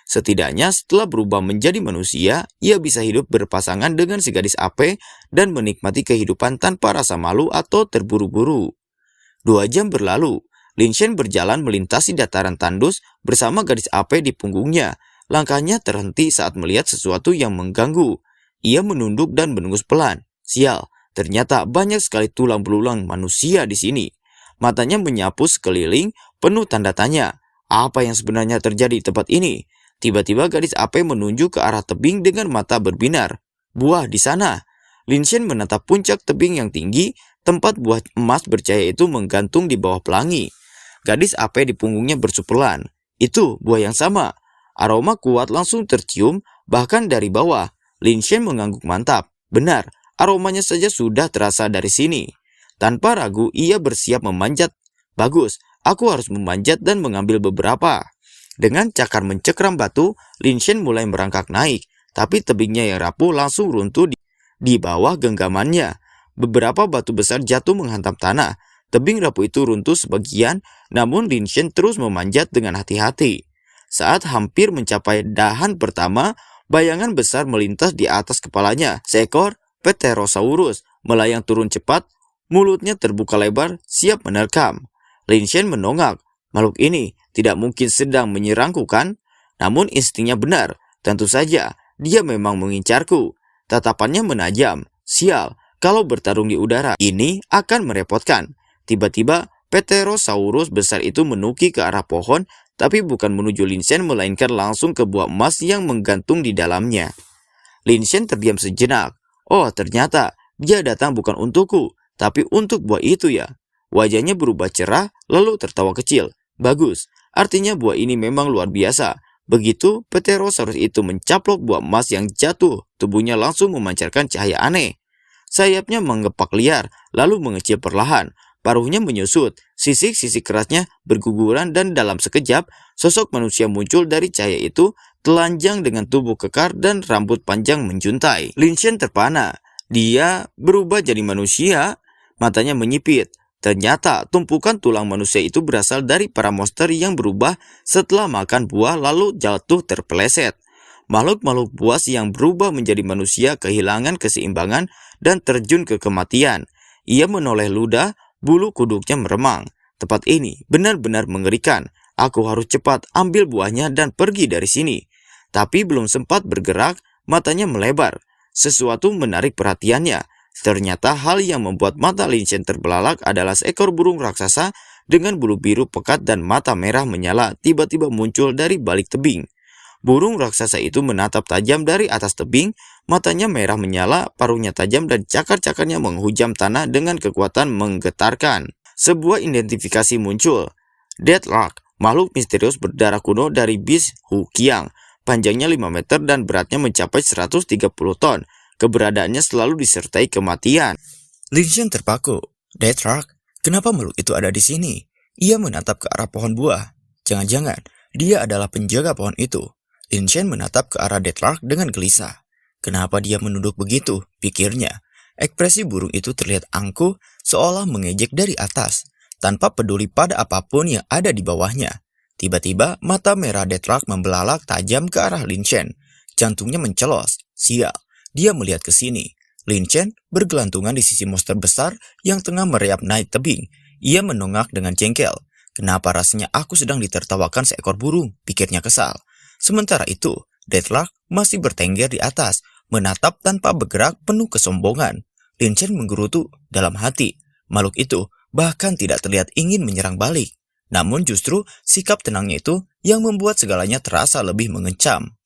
Speaker 1: Setidaknya setelah berubah menjadi manusia, ia bisa hidup berpasangan dengan si gadis Ape dan menikmati kehidupan tanpa rasa malu atau terburu-buru. 2 jam berlalu, Lin Shen berjalan melintasi dataran tandus bersama gadis Ape di punggungnya. Langkahnya terhenti saat melihat sesuatu yang mengganggu. Ia menunduk dan menengus pelan. Sial, ternyata banyak sekali tulang belulang manusia di sini. Matanya menyapu sekeliling, penuh tanda tanya. Apa yang sebenarnya terjadi di tempat ini? Tiba-tiba gadis Ape menunjuk ke arah tebing dengan mata berbinar. Buah di sana. Lin Shen menatap puncak tebing yang tinggi, tempat buah emas bercahaya itu menggantung di bawah pelangi. Gadis Ape di punggungnya bersupelan. Itu buah yang sama. Aroma kuat langsung tercium, bahkan dari bawah. Lin Shen mengangguk mantap. Benar, aromanya saja sudah terasa dari sini. Tanpa ragu, ia bersiap memanjat. Bagus, aku harus memanjat dan mengambil beberapa. Dengan cakar mencekram batu, Lin Shen mulai merangkak naik, tapi tebingnya yang rapuh langsung runtuh di bawah genggamannya. Beberapa batu besar jatuh menghantam tanah. Tebing rapuh itu runtuh sebagian, namun Lin Shen terus memanjat dengan hati-hati. Saat hampir mencapai dahan pertama, bayangan besar melintas di atas kepalanya. Seekor Pterosaurus melayang turun cepat, mulutnya terbuka lebar, siap menerkam. Lin Shen menongak. Makhluk ini tidak mungkin sedang menyerangku kan? Namun instingnya benar. Tentu saja, dia memang mengincarku. Tatapannya menajam. Sial, kalau bertarung di udara, ini akan merepotkan. Tiba-tiba, Pterosaurus besar itu menuki ke arah pohon, tapi bukan menuju Lin Shen melainkan langsung ke buah emas yang menggantung di dalamnya. Lin Shen terdiam sejenak. Oh, ternyata dia datang bukan untukku, tapi untuk buah itu ya. Wajahnya berubah cerah, lalu tertawa kecil. Bagus, artinya buah ini memang luar biasa. Begitu Pterosaurus itu mencaplok buah emas yang jatuh, tubuhnya langsung memancarkan cahaya aneh. Sayapnya menggepak liar, lalu mengecil perlahan. Paruhnya menyusut, sisik-sisik kerasnya berguguran dan dalam sekejap, sosok manusia muncul dari cahaya itu, telanjang dengan tubuh kekar dan rambut panjang menjuntai. Lin Shen terpana. Dia berubah jadi manusia, matanya menyipit. Ternyata tumpukan tulang manusia itu berasal dari para monster yang berubah setelah makan buah lalu jatuh terpeleset. Makhluk-makhluk buas yang berubah menjadi manusia kehilangan keseimbangan dan terjun ke kematian. Ia menoleh ludah, bulu kuduknya meremang. Tempat ini benar-benar mengerikan. Aku harus cepat ambil buahnya dan pergi dari sini. Tapi belum sempat bergerak, matanya melebar. Sesuatu menarik perhatiannya. Ternyata hal yang membuat mata Lin Shen terbelalak adalah seekor burung raksasa dengan bulu biru pekat dan mata merah menyala tiba-tiba muncul dari balik tebing. Burung raksasa itu menatap tajam dari atas tebing, matanya merah menyala, paruhnya tajam dan cakar-cakarnya menghujam tanah dengan kekuatan menggetarkan. Sebuah identifikasi muncul. Deathlark, makhluk misterius berdarah kuno dari bis Hu Qiang. Panjangnya 5 meter dan beratnya mencapai 130 ton. Keberadaannya selalu disertai kematian. Lin Shen terpaku. Deathlark, kenapa makhluk itu ada di sini? Ia menatap ke arah pohon buah. Jangan-jangan dia adalah penjaga pohon itu. Lin Shen menatap ke arah Deathlark dengan gelisah. Kenapa dia menunduk begitu? Pikirnya. Ekspresi burung itu terlihat angkuh, seolah mengejek dari atas, tanpa peduli pada apapun yang ada di bawahnya. Tiba-tiba, mata merah Deathlark membelalak tajam ke arah Lin Shen. Jantungnya mencelos. Sial, dia melihat ke sini. Lin Shen bergelantungan di sisi monster besar yang tengah merayap naik tebing. Ia menongak dengan jengkel. Kenapa rasanya aku sedang ditertawakan seekor burung? Pikirnya kesal. Sementara itu, Deathlark masih bertengger di atas, menatap tanpa bergerak penuh kesombongan. Lin Shen menggerutu dalam hati. Makhluk itu bahkan tidak terlihat ingin menyerang balik. Namun justru sikap tenangnya itu yang membuat segalanya terasa lebih mengencam.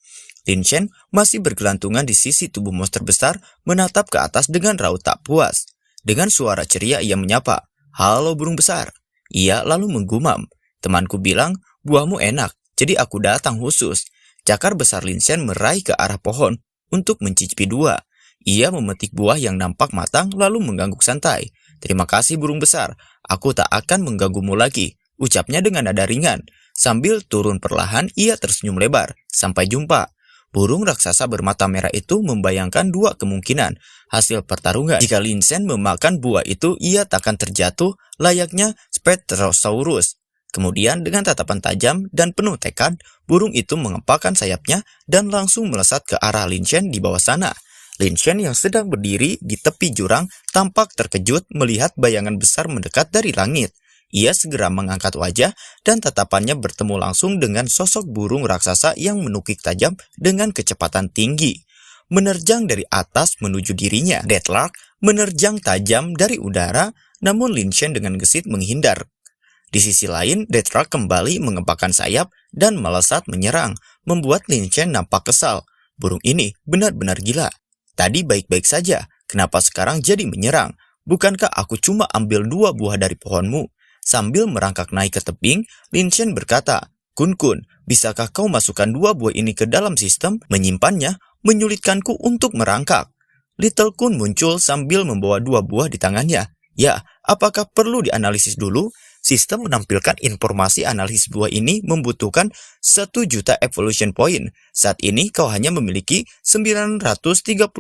Speaker 1: Lin Shen masih bergelantungan di sisi tubuh monster besar, menatap ke atas dengan raut tak puas. Dengan suara ceria ia menyapa, "Halo burung besar." Ia lalu menggumam, "Temanku bilang buahmu enak, jadi aku datang khusus." Cakar besar Lin Shen meraih ke arah pohon untuk mencicipi 2. Ia memetik buah yang nampak matang lalu mengangguk santai. "Terima kasih burung besar, aku tak akan mengganggumu lagi," ucapnya dengan nada ringan. Sambil turun perlahan ia tersenyum lebar. "Sampai jumpa." Burung raksasa bermata merah itu membayangkan dua kemungkinan hasil pertarungan. Jika Lin Shen memakan buah itu, ia takkan terjatuh layaknya Spectrosaurus. Kemudian dengan tatapan tajam dan penuh tekad, burung itu mengepakkan sayapnya dan langsung melesat ke arah Lin Shen di bawah sana. Lin Shen yang sedang berdiri di tepi jurang tampak terkejut melihat bayangan besar mendekat dari langit. Ia segera mengangkat wajah dan tatapannya bertemu langsung dengan sosok burung raksasa yang menukik tajam dengan kecepatan tinggi. Menerjang dari atas menuju dirinya, Deathlark menerjang tajam dari udara, namun Lin Shen dengan gesit menghindar. Di sisi lain, Deathlark kembali mengepakkan sayap dan melesat menyerang, membuat Lin Shen nampak kesal. Burung ini benar-benar gila. Tadi baik-baik saja, kenapa sekarang jadi menyerang? Bukankah aku cuma ambil 2 buah dari pohonmu? Sambil merangkak naik ke tebing, Lin Shen berkata, Kun, bisakah kau masukkan 2 buah ini ke dalam sistem? Menyimpannya menyulitkanku untuk merangkak. Little Kun muncul sambil membawa 2 buah di tangannya. Ya, apakah perlu dianalisis dulu? Sistem menampilkan informasi analisis buah ini membutuhkan 1 juta evolution point. Saat ini kau hanya memiliki 933.100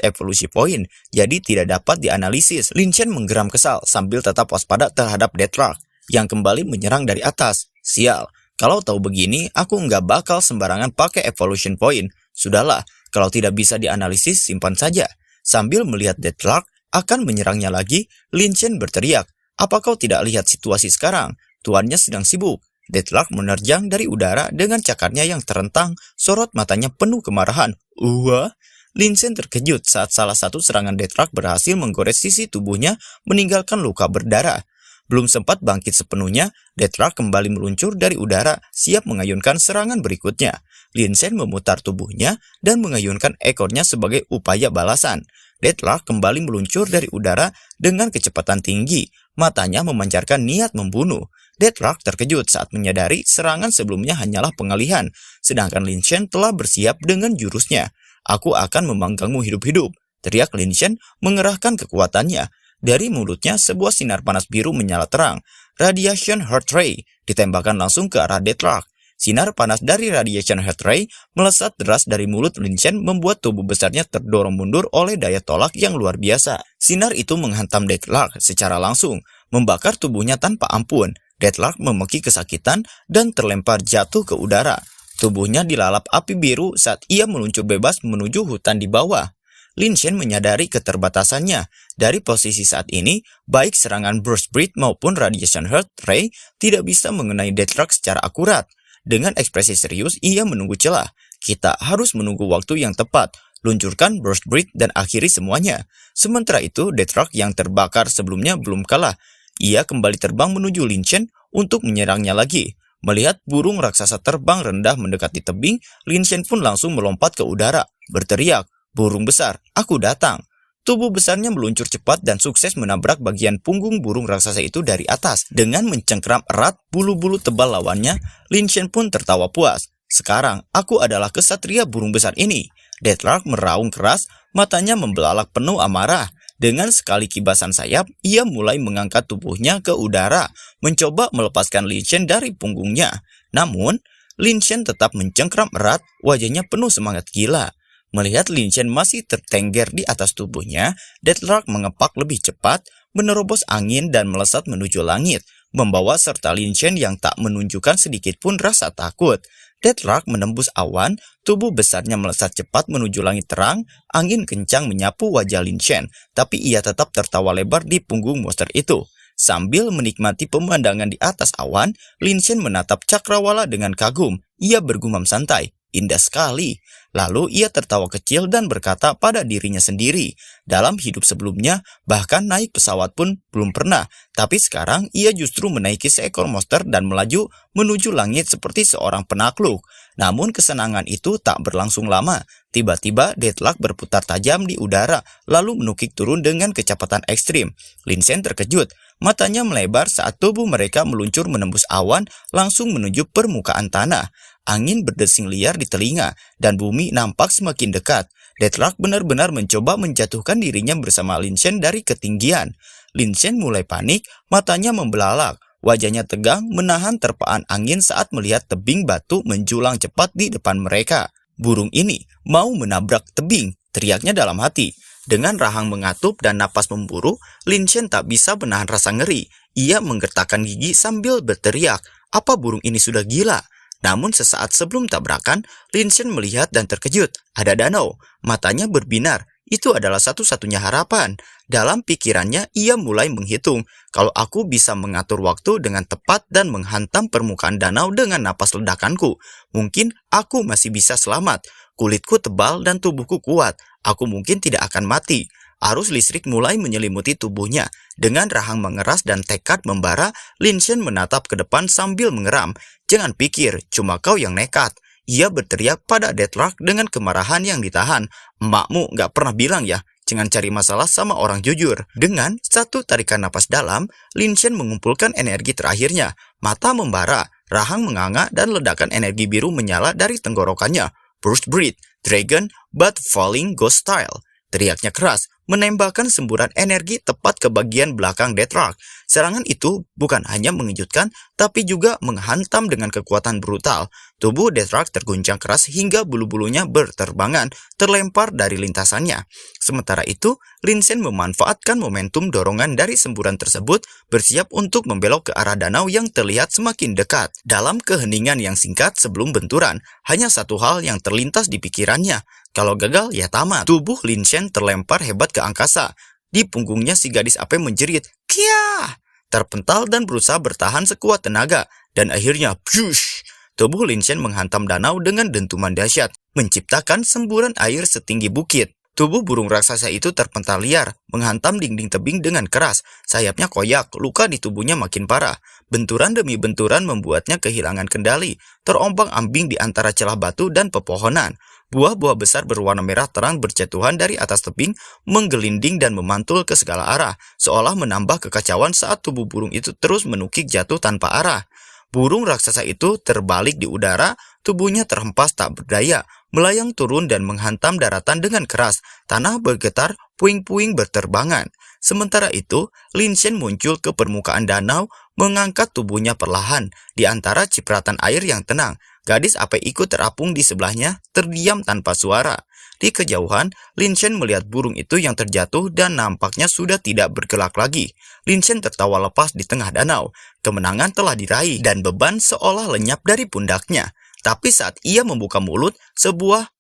Speaker 1: evolusi point, jadi tidak dapat dianalisis. Lin Shen menggeram kesal sambil tetap waspada terhadap Deathlark yang kembali menyerang dari atas. Sial, kalau tahu begini, aku nggak bakal sembarangan pakai evolution point. Sudahlah, kalau tidak bisa dianalisis, simpan saja. Sambil melihat Deathlark akan menyerangnya lagi, Lin Shen berteriak, apa kau tidak lihat situasi sekarang? Tuannya sedang sibuk. Deathlark menerjang dari udara dengan cakarnya yang terentang, sorot matanya penuh kemarahan. Wah! Lin Shen terkejut saat salah satu serangan Deathlark berhasil menggores sisi tubuhnya, meninggalkan luka berdarah. Belum sempat bangkit sepenuhnya, Deathlark kembali meluncur dari udara, siap mengayunkan serangan berikutnya. Lin Shen memutar tubuhnya dan mengayunkan ekornya sebagai upaya balasan. Deathlark kembali meluncur dari udara dengan kecepatan tinggi. Matanya memancarkan niat membunuh. Deathlark terkejut saat menyadari serangan sebelumnya hanyalah pengalihan, sedangkan Lin Shen telah bersiap dengan jurusnya. Aku akan memanggangmu hidup-hidup, teriak Lin Shen mengerahkan kekuatannya. Dari mulutnya sebuah sinar panas biru menyala terang. Radiation Heart Ray ditembakkan langsung ke arah Deathlark. Sinar panas dari Radiation Heart Ray melesat deras dari mulut Lin Shen membuat tubuh besarnya terdorong mundur oleh daya tolak yang luar biasa. Sinar itu menghantam Deathlark secara langsung, membakar tubuhnya tanpa ampun. Deathlark memeki kesakitan dan terlempar jatuh ke udara. Tubuhnya dilalap api biru saat ia meluncur bebas menuju hutan di bawah. Lin Shen menyadari keterbatasannya. Dari posisi saat ini, baik serangan Burst Breath maupun Radiation Heart Ray tidak bisa mengenai Deathlark secara akurat. Dengan ekspresi serius, ia menunggu celah. Kita harus menunggu waktu yang tepat. Luncurkan Burst Breath dan akhiri semuanya. Sementara itu, Deathlark yang terbakar sebelumnya belum kalah. Ia kembali terbang menuju Lin Shen untuk menyerangnya lagi. Melihat burung raksasa terbang rendah mendekati tebing, Lin Shen pun langsung melompat ke udara, berteriak, burung besar, aku datang. Tubuh besarnya meluncur cepat dan sukses menabrak bagian punggung burung raksasa itu dari atas. Dengan mencengkram erat bulu-bulu tebal lawannya, Lin Shen pun tertawa puas. Sekarang, aku adalah kesatria burung besar ini. Deathlark meraung keras, matanya membelalak penuh amarah. Dengan sekali kibasan sayap, ia mulai mengangkat tubuhnya ke udara, mencoba melepaskan Lin Shen dari punggungnya. Namun, Lin Shen tetap mencengkram erat, wajahnya penuh semangat gila. Melihat Lin Shen masih tertengger di atas tubuhnya, Deathlark mengepak lebih cepat, menerobos angin dan melesat menuju langit, membawa serta Lin Shen yang tak menunjukkan sedikit pun rasa takut. Deathlark menembus awan, tubuh besarnya melesat cepat menuju langit terang, angin kencang menyapu wajah Lin Shen, tapi ia tetap tertawa lebar di punggung monster itu. Sambil menikmati pemandangan di atas awan, Lin Shen menatap cakrawala dengan kagum. Ia bergumam santai, indah sekali. Lalu ia tertawa kecil dan berkata pada dirinya sendiri, dalam hidup sebelumnya, bahkan naik pesawat pun belum pernah, tapi sekarang ia justru menaiki seekor monster dan melaju menuju langit seperti seorang penakluk. Namun kesenangan itu tak berlangsung lama. Tiba-tiba Deathlark berputar tajam di udara, lalu menukik turun dengan kecepatan ekstrim. Lin Shen terkejut, matanya melebar saat tubuh mereka meluncur menembus awan langsung menuju permukaan tanah. Angin berdesing liar di telinga, dan bumi nampak semakin dekat. Deathlark benar-benar mencoba menjatuhkan dirinya bersama Lin Shen dari ketinggian. Lin Shen mulai panik, matanya membelalak. Wajahnya tegang menahan terpaan angin saat melihat tebing batu menjulang cepat di depan mereka. burung ini mau menabrak tebing, teriaknya dalam hati. Dengan rahang mengatup dan napas memburu, Lin Shen tak bisa menahan rasa ngeri. Ia menggertakkan gigi sambil berteriak, apa burung ini sudah gila? Namun sesaat sebelum tabrakan, Lin Shen melihat dan terkejut. Ada danau, matanya berbinar. Itu adalah satu-satunya harapan. Dalam pikirannya, ia mulai menghitung. Kalau aku bisa mengatur waktu dengan tepat dan menghantam permukaan danau dengan napas ledakanku, mungkin aku masih bisa selamat. Kulitku tebal dan tubuhku kuat. Aku mungkin tidak akan mati. Arus listrik mulai menyelimuti tubuhnya. Dengan rahang mengeras dan tekad membara, Lin Shen menatap ke depan sambil mengeram. Jangan pikir, cuma kau yang nekat. Ia berteriak pada Deathlark dengan kemarahan yang ditahan. Emakmu gak pernah bilang ya, jangan cari masalah sama orang jujur. Dengan satu tarikan napas dalam, Lin Shen mengumpulkan energi terakhirnya. Mata membara, rahang menganga dan ledakan energi biru menyala dari tenggorokannya. Burst Breath, Dragon, but Falling Ghost Style. Teriaknya keras, menembakkan semburan energi tepat ke bagian belakang Deathlark. Serangan itu bukan hanya mengejutkan, tapi juga menghantam dengan kekuatan brutal. Tubuh Deathlark terguncang keras hingga bulu-bulunya berterbangan, terlempar dari lintasannya. Sementara itu, Lin Shen memanfaatkan momentum dorongan dari semburan tersebut, bersiap untuk membelok ke arah danau yang terlihat semakin dekat. Dalam keheningan yang singkat sebelum benturan, hanya satu hal yang terlintas di pikirannya. Kalau gagal, ya tamat. Tubuh Lin Shen terlempar hebat ke angkasa. Di punggungnya si gadis ape menjerit, "Kia!" Terpental dan berusaha bertahan sekuat tenaga. Dan akhirnya, pshush! Tubuh Lin Shen menghantam danau dengan dentuman dahsyat, menciptakan semburan air setinggi bukit. Tubuh burung raksasa itu terpental liar, menghantam dinding tebing dengan keras. Sayapnya koyak, luka di tubuhnya makin parah. Benturan demi benturan membuatnya kehilangan kendali, terombang-ambing di antara celah batu dan pepohonan. Buah-buah besar berwarna merah terang berjatuhan dari atas tebing, menggelinding dan memantul ke segala arah, seolah menambah kekacauan saat tubuh burung itu terus menukik jatuh tanpa arah. Burung raksasa itu terbalik di udara, tubuhnya terhempas tak berdaya, melayang turun dan menghantam daratan dengan keras. Tanah bergetar, puing-puing berterbangan. Sementara itu, Lin Shen muncul ke permukaan danau, mengangkat tubuhnya perlahan. Di antara cipratan air yang tenang, gadis ape ikut terapung di sebelahnya, terdiam tanpa suara. Di kejauhan, Lin Shen melihat burung itu yang terjatuh dan nampaknya sudah tidak bergerak lagi. Lin Shen tertawa lepas di tengah danau. Kemenangan telah diraih dan beban seolah lenyap dari pundaknya. Tapi saat ia membuka mulut, sebuah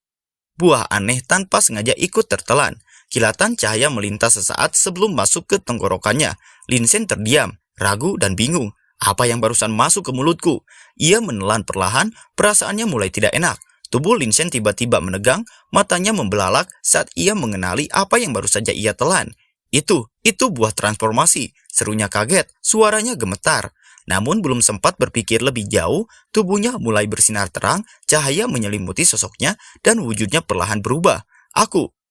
Speaker 1: buah aneh tanpa sengaja ikut tertelan. Kilatan cahaya melintas sesaat sebelum masuk ke tenggorokannya. Lin Shen terdiam, ragu dan bingung. Apa yang barusan masuk ke mulutku? Ia menelan perlahan, perasaannya mulai tidak enak. Tubuh Lin Shen tiba-tiba menegang, matanya membelalak saat ia mengenali apa yang baru saja ia telan. Itu buah transformasi. Serunya kaget, suaranya gemetar. Namun belum sempat berpikir lebih jauh, tubuhnya mulai bersinar terang, cahaya menyelimuti sosoknya dan wujudnya perlahan berubah.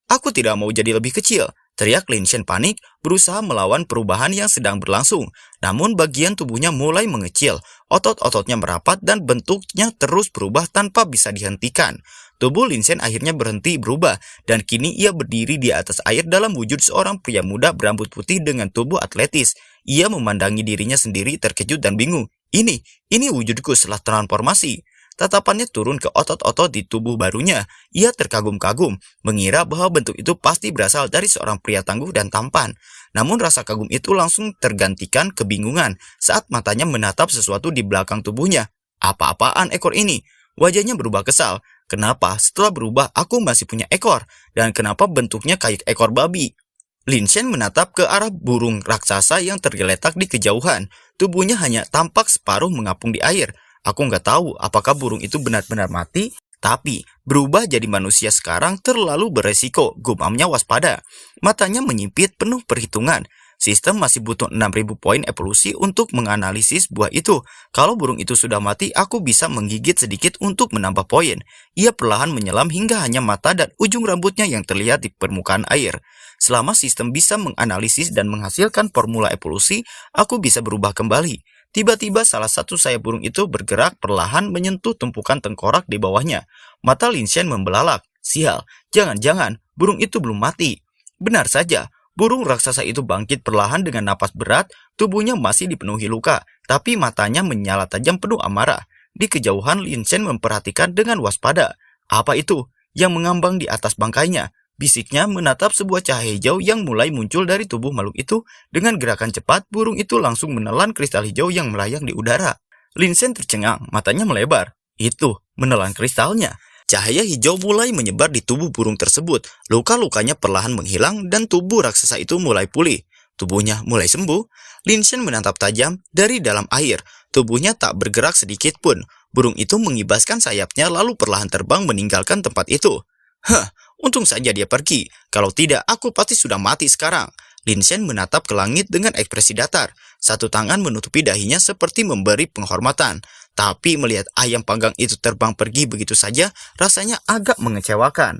Speaker 1: Aku tidak mau jadi lebih kecil, teriak Lin Shen panik, berusaha melawan perubahan yang sedang berlangsung. Namun bagian tubuhnya mulai mengecil, otot-ototnya merapat dan bentuknya terus berubah tanpa bisa dihentikan. Tubuh Lin Shen akhirnya berhenti berubah, dan kini ia berdiri di atas air dalam wujud seorang pria muda berambut putih dengan tubuh atletis. Ia memandangi dirinya sendiri terkejut dan bingung. Ini wujudku setelah transformasi. Tatapannya turun ke otot-otot di tubuh barunya. Ia terkagum-kagum, mengira bahwa bentuk itu pasti berasal dari seorang pria tangguh dan tampan. Namun rasa kagum itu langsung tergantikan kebingungan saat matanya menatap sesuatu di belakang tubuhnya. Apa-apaan ekor ini? Wajahnya berubah kesal. Kenapa setelah berubah aku masih punya ekor? Dan kenapa bentuknya kayak ekor babi? Lin Shen menatap ke arah burung raksasa yang tergeletak di kejauhan. Tubuhnya hanya tampak separuh mengapung di air. Aku nggak tahu apakah burung itu benar-benar mati, tapi berubah jadi manusia sekarang terlalu beresiko, gumamnya waspada. Matanya menyipit penuh perhitungan. Sistem masih butuh 6.000 poin evolusi untuk menganalisis buah itu. Kalau burung itu sudah mati, aku bisa menggigit sedikit untuk menambah poin. Ia perlahan menyelam hingga hanya mata dan ujung rambutnya yang terlihat di permukaan air. Selama sistem bisa menganalisis dan menghasilkan formula evolusi, aku bisa berubah kembali. Tiba-tiba salah satu sayap burung itu bergerak perlahan menyentuh tumpukan tengkorak di bawahnya. Mata Lin Shen membelalak. Sial, jangan-jangan burung itu belum mati. Benar saja, burung raksasa itu bangkit perlahan dengan napas berat, tubuhnya masih dipenuhi luka, tapi matanya menyala tajam penuh amarah. Di kejauhan Lin Shen memperhatikan dengan waspada. Apa itu yang mengambang di atas bangkainya? Bisiknya menatap sebuah cahaya hijau yang mulai muncul dari tubuh makhluk itu. Dengan gerakan cepat, burung itu langsung menelan kristal hijau yang melayang di udara. Lin Shen tercengang, matanya melebar. Itu, menelan kristalnya. Cahaya hijau mulai menyebar di tubuh burung tersebut. Luka-lukanya perlahan menghilang dan tubuh raksasa itu mulai pulih. Tubuhnya mulai sembuh. Lin Shen menatap tajam dari dalam air. Tubuhnya tak bergerak sedikit pun. Burung itu mengibaskan sayapnya lalu perlahan terbang meninggalkan tempat itu. Untung saja dia pergi. Kalau tidak, aku pasti sudah mati sekarang. Lin Shen menatap ke langit dengan ekspresi datar. Satu tangan menutupi dahinya seperti memberi penghormatan. Tapi melihat ayam panggang itu terbang pergi begitu saja, rasanya agak mengecewakan.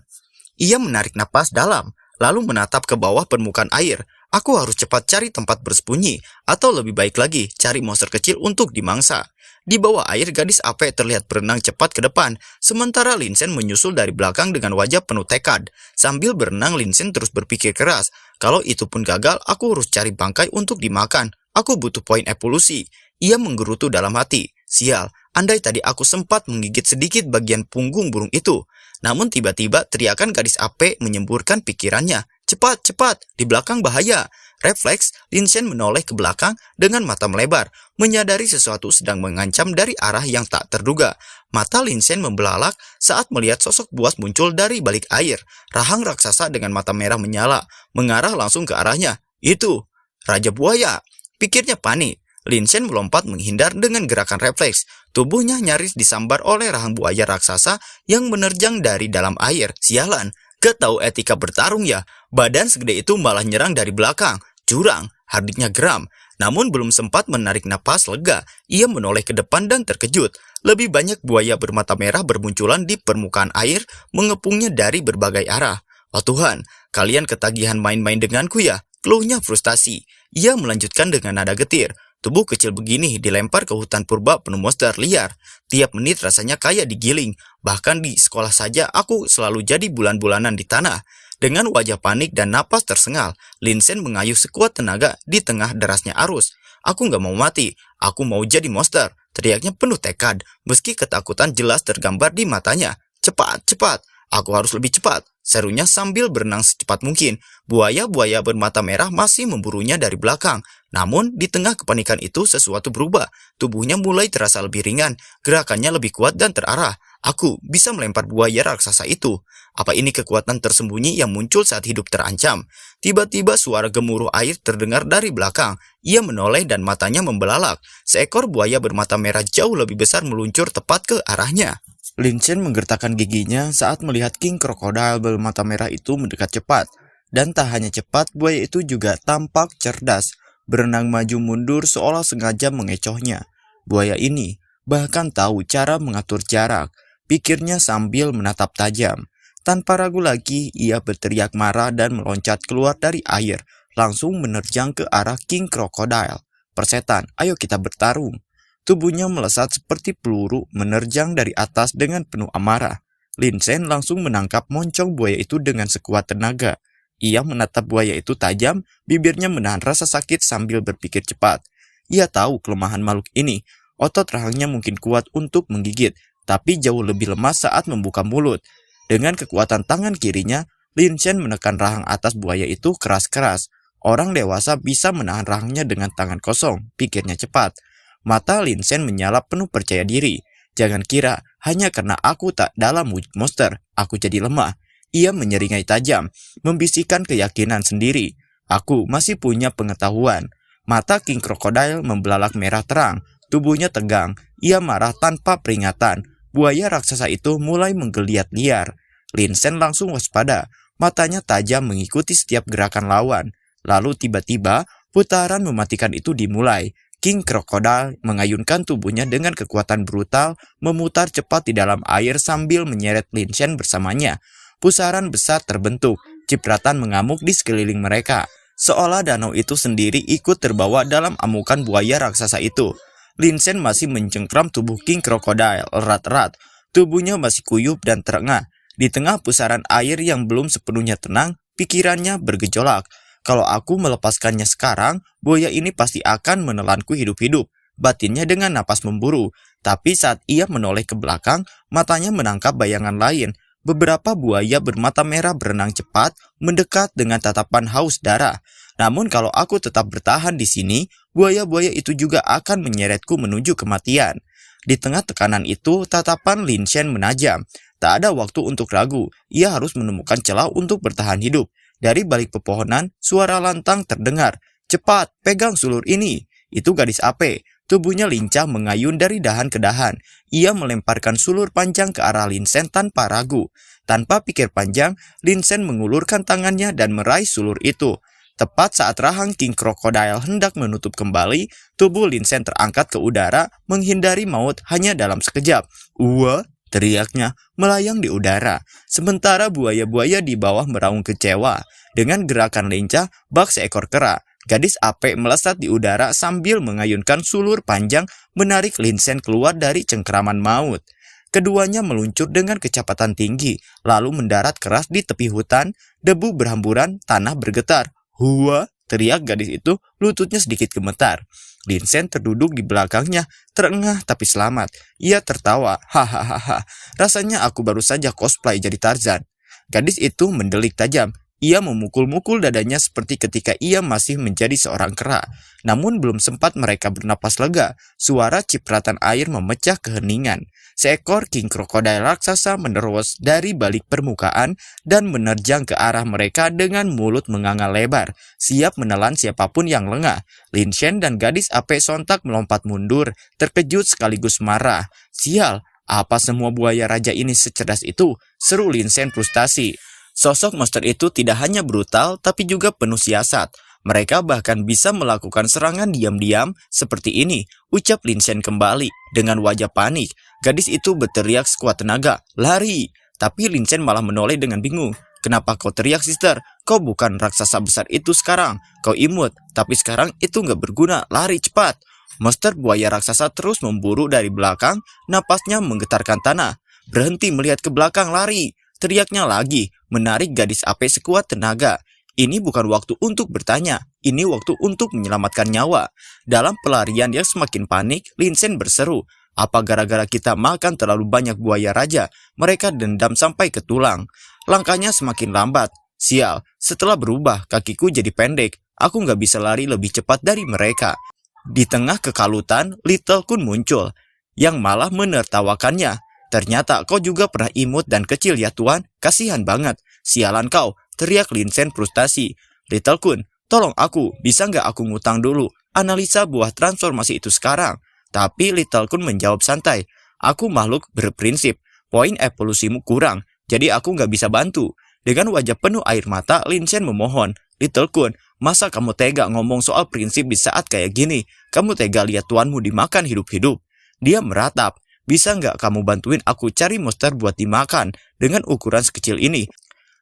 Speaker 1: Ia menarik napas dalam, lalu menatap ke bawah permukaan air. Aku harus cepat cari tempat bersembunyi, atau lebih baik lagi, cari monster kecil untuk dimangsa. Di bawah air, gadis Ape terlihat berenang cepat ke depan, sementara Lin Shen menyusul dari belakang dengan wajah penuh tekad. Sambil berenang, Lin Shen terus berpikir keras. Kalau itu pun gagal, aku harus cari bangkai untuk dimakan. Aku butuh poin evolusi. Ia menggerutu dalam hati. Sial, andai tadi aku sempat menggigit sedikit bagian punggung burung itu. Namun tiba-tiba teriakan gadis Ape menyemburkan pikirannya. Cepat, cepat, di belakang bahaya. Refleks, Lin Shen menoleh ke belakang dengan mata melebar, menyadari sesuatu sedang mengancam dari arah yang tak terduga. Mata Lin Shen membelalak saat melihat sosok buas muncul dari balik air. Rahang raksasa dengan mata merah menyala, mengarah langsung ke arahnya. Itu, Raja Buaya. Pikirnya panik. Lin Shen melompat menghindar dengan gerakan refleks. Tubuhnya nyaris disambar oleh rahang buaya raksasa yang menerjang dari dalam air. Sialan, gak tahu etika bertarung ya. Badan segede itu malah nyerang dari belakang. Curang, hardiknya geram. Namun belum sempat menarik napas lega, ia menoleh ke depan dan terkejut. Lebih banyak buaya bermata merah bermunculan di permukaan air, mengepungnya dari berbagai arah. Oh Tuhan, kalian ketagihan main-main denganku ya? Keluhnya frustasi. Ia melanjutkan dengan nada getir. Tubuh kecil begini dilempar ke hutan purba penuh monster liar. Tiap menit rasanya kayak digiling. Bahkan di sekolah saja aku selalu jadi bulan-bulanan di tanah. Dengan wajah panik dan napas tersengal, Lin Shen mengayuh sekuat tenaga di tengah derasnya arus. Aku nggak mau mati, aku mau jadi monster. Teriaknya penuh tekad, meski ketakutan jelas tergambar di matanya. Cepat, cepat, aku harus lebih cepat. Serunya sambil berenang secepat mungkin. Buaya-buaya bermata merah masih memburunya dari belakang. Namun, di tengah kepanikan itu sesuatu berubah. Tubuhnya mulai terasa lebih ringan, gerakannya lebih kuat dan terarah. Aku bisa melempar buaya raksasa itu. Apa ini kekuatan tersembunyi yang muncul saat hidup terancam? Tiba-tiba suara gemuruh air terdengar dari belakang. Ia menoleh dan matanya membelalak. Seekor buaya bermata merah jauh lebih besar meluncur tepat ke arahnya. Lin Shen menggertakkan giginya saat melihat King Crocodile bermata merah itu mendekat cepat. Dan tak hanya cepat, buaya itu juga tampak cerdas, berenang maju mundur seolah sengaja mengecohnya. Buaya ini bahkan tahu cara mengatur jarak, pikirnya sambil menatap tajam. Tanpa ragu lagi, ia berteriak marah dan meloncat keluar dari air, langsung menerjang ke arah King Crocodile. Persetan, ayo kita bertarung. Tubuhnya melesat seperti peluru menerjang dari atas dengan penuh amarah. Lin Shen langsung menangkap moncong buaya itu dengan sekuat tenaga. Ia menatap buaya itu tajam, bibirnya menahan rasa sakit sambil berpikir cepat. Ia tahu kelemahan makhluk ini. Otot rahangnya mungkin kuat untuk menggigit, tapi jauh lebih lemah saat membuka mulut. Dengan kekuatan tangan kirinya, Lin Shen menekan rahang atas buaya itu keras-keras. Orang dewasa bisa menahan rahangnya dengan tangan kosong, pikirnya cepat. Mata Lin Shen menyala penuh percaya diri. Jangan kira hanya karena aku tak dalam wujud monster, aku jadi lemah. Ia menyeringai tajam, membisikkan keyakinan sendiri. Aku masih punya pengetahuan. Mata King Crocodile membelalak merah terang, tubuhnya tegang. Ia marah tanpa peringatan. Buaya raksasa itu mulai menggeliat liar. Lin Shen langsung waspada, matanya tajam mengikuti setiap gerakan lawan. Lalu tiba-tiba putaran mematikan itu dimulai. King Crocodile mengayunkan tubuhnya dengan kekuatan brutal, memutar cepat di dalam air sambil menyeret Lin Shen bersamanya. Pusaran besar terbentuk, cipratan mengamuk di sekeliling mereka. Seolah danau itu sendiri ikut terbawa dalam amukan buaya raksasa itu. Lin Shen masih mencengkram tubuh King Crocodile erat-erat. Tubuhnya masih kuyup dan terengah. Di tengah pusaran air yang belum sepenuhnya tenang, pikirannya bergejolak. Kalau aku melepaskannya sekarang, buaya ini pasti akan menelanku hidup-hidup. Batinnya dengan napas memburu. Tapi saat ia menoleh ke belakang, matanya menangkap bayangan lain. Beberapa buaya bermata merah berenang cepat, mendekat dengan tatapan haus darah. Namun kalau aku tetap bertahan di sini, buaya-buaya itu juga akan menyeretku menuju kematian. Di tengah tekanan itu, tatapan Lin Shen menajam. Tak ada waktu untuk ragu, ia harus menemukan celah untuk bertahan hidup. Dari balik pepohonan, suara lantang terdengar. Cepat, pegang sulur ini. Itu gadis Ape. Tubuhnya lincah mengayun dari dahan ke dahan. Ia melemparkan sulur panjang ke arah Lin Shen tanpa ragu. Tanpa pikir panjang, Lin Shen mengulurkan tangannya dan meraih sulur itu. Tepat saat rahang King Crocodile hendak menutup kembali, tubuh Lin Shen terangkat ke udara, menghindari maut hanya dalam sekejap. Wah! Teriaknya melayang di udara. Sementara buaya-buaya di bawah meraung kecewa. Dengan gerakan lincah, bak seekor kera. Gadis Ape melesat di udara sambil mengayunkan sulur panjang menarik Lin Shen keluar dari cengkeraman maut. Keduanya meluncur dengan kecepatan tinggi, lalu mendarat keras di tepi hutan. Debu berhamburan, tanah bergetar. Hua! Teriak gadis itu, lututnya sedikit gemetar. Lin Shen terduduk di belakangnya, terengah tapi selamat. Ia tertawa, hahaha. Rasanya aku baru saja cosplay jadi Tarzan. Gadis itu mendelik tajam. Ia memukul-mukul dadanya seperti ketika ia masih menjadi seorang kera. Namun belum sempat mereka bernapas lega, suara cipratan air memecah keheningan. Seekor King Crocodile raksasa menerus dari balik permukaan dan menerjang ke arah mereka dengan mulut menganga lebar, siap menelan siapapun yang lengah. Lin Shen dan gadis Ape sontak melompat mundur, terkejut sekaligus marah. Sial, apa semua buaya raja ini secerdas itu? Seru Lin Shen frustasi. Sosok monster itu tidak hanya brutal, tapi juga penuh siasat. Mereka bahkan bisa melakukan serangan diam-diam seperti ini, ucap Lin Shen kembali. Dengan wajah panik, gadis itu berteriak sekuat tenaga, lari. Tapi Lin Shen malah menoleh dengan bingung. Kenapa kau teriak, sister? Kau bukan raksasa besar itu sekarang. Kau imut, tapi sekarang itu nggak berguna, lari cepat. Monster buaya raksasa terus memburu dari belakang, napasnya menggetarkan tanah. Berhenti melihat ke belakang, lari. Teriaknya lagi, menarik gadis Ape sekuat tenaga. Ini bukan waktu untuk bertanya, ini waktu untuk menyelamatkan nyawa. Dalam pelarian yang semakin panik, Lin Shen berseru, apa gara-gara kita makan terlalu banyak buaya raja? Mereka dendam sampai ke tulang. Langkahnya semakin lambat. Sial, setelah berubah, kakiku jadi pendek. Aku nggak bisa lari lebih cepat dari mereka. Di tengah kekalutan, Little Kun muncul, yang malah menertawakannya. Ternyata kau juga pernah imut dan kecil ya tuan, kasihan banget. Sialan kau, teriak Lin Shen frustasi. Little Kun, tolong aku, bisa nggak aku ngutang dulu? Analisa buah transformasi itu sekarang. Tapi Little Kun menjawab santai. Aku makhluk berprinsip, poin evolusimu kurang, jadi aku nggak bisa bantu. Dengan wajah penuh air mata, Lin Shen memohon. Little Kun, masa kamu tega ngomong soal prinsip di saat kayak gini? Kamu tega lihat tuanmu dimakan hidup-hidup? Dia meratap. Bisa nggak kamu bantuin aku cari monster buat dimakan dengan ukuran sekecil ini?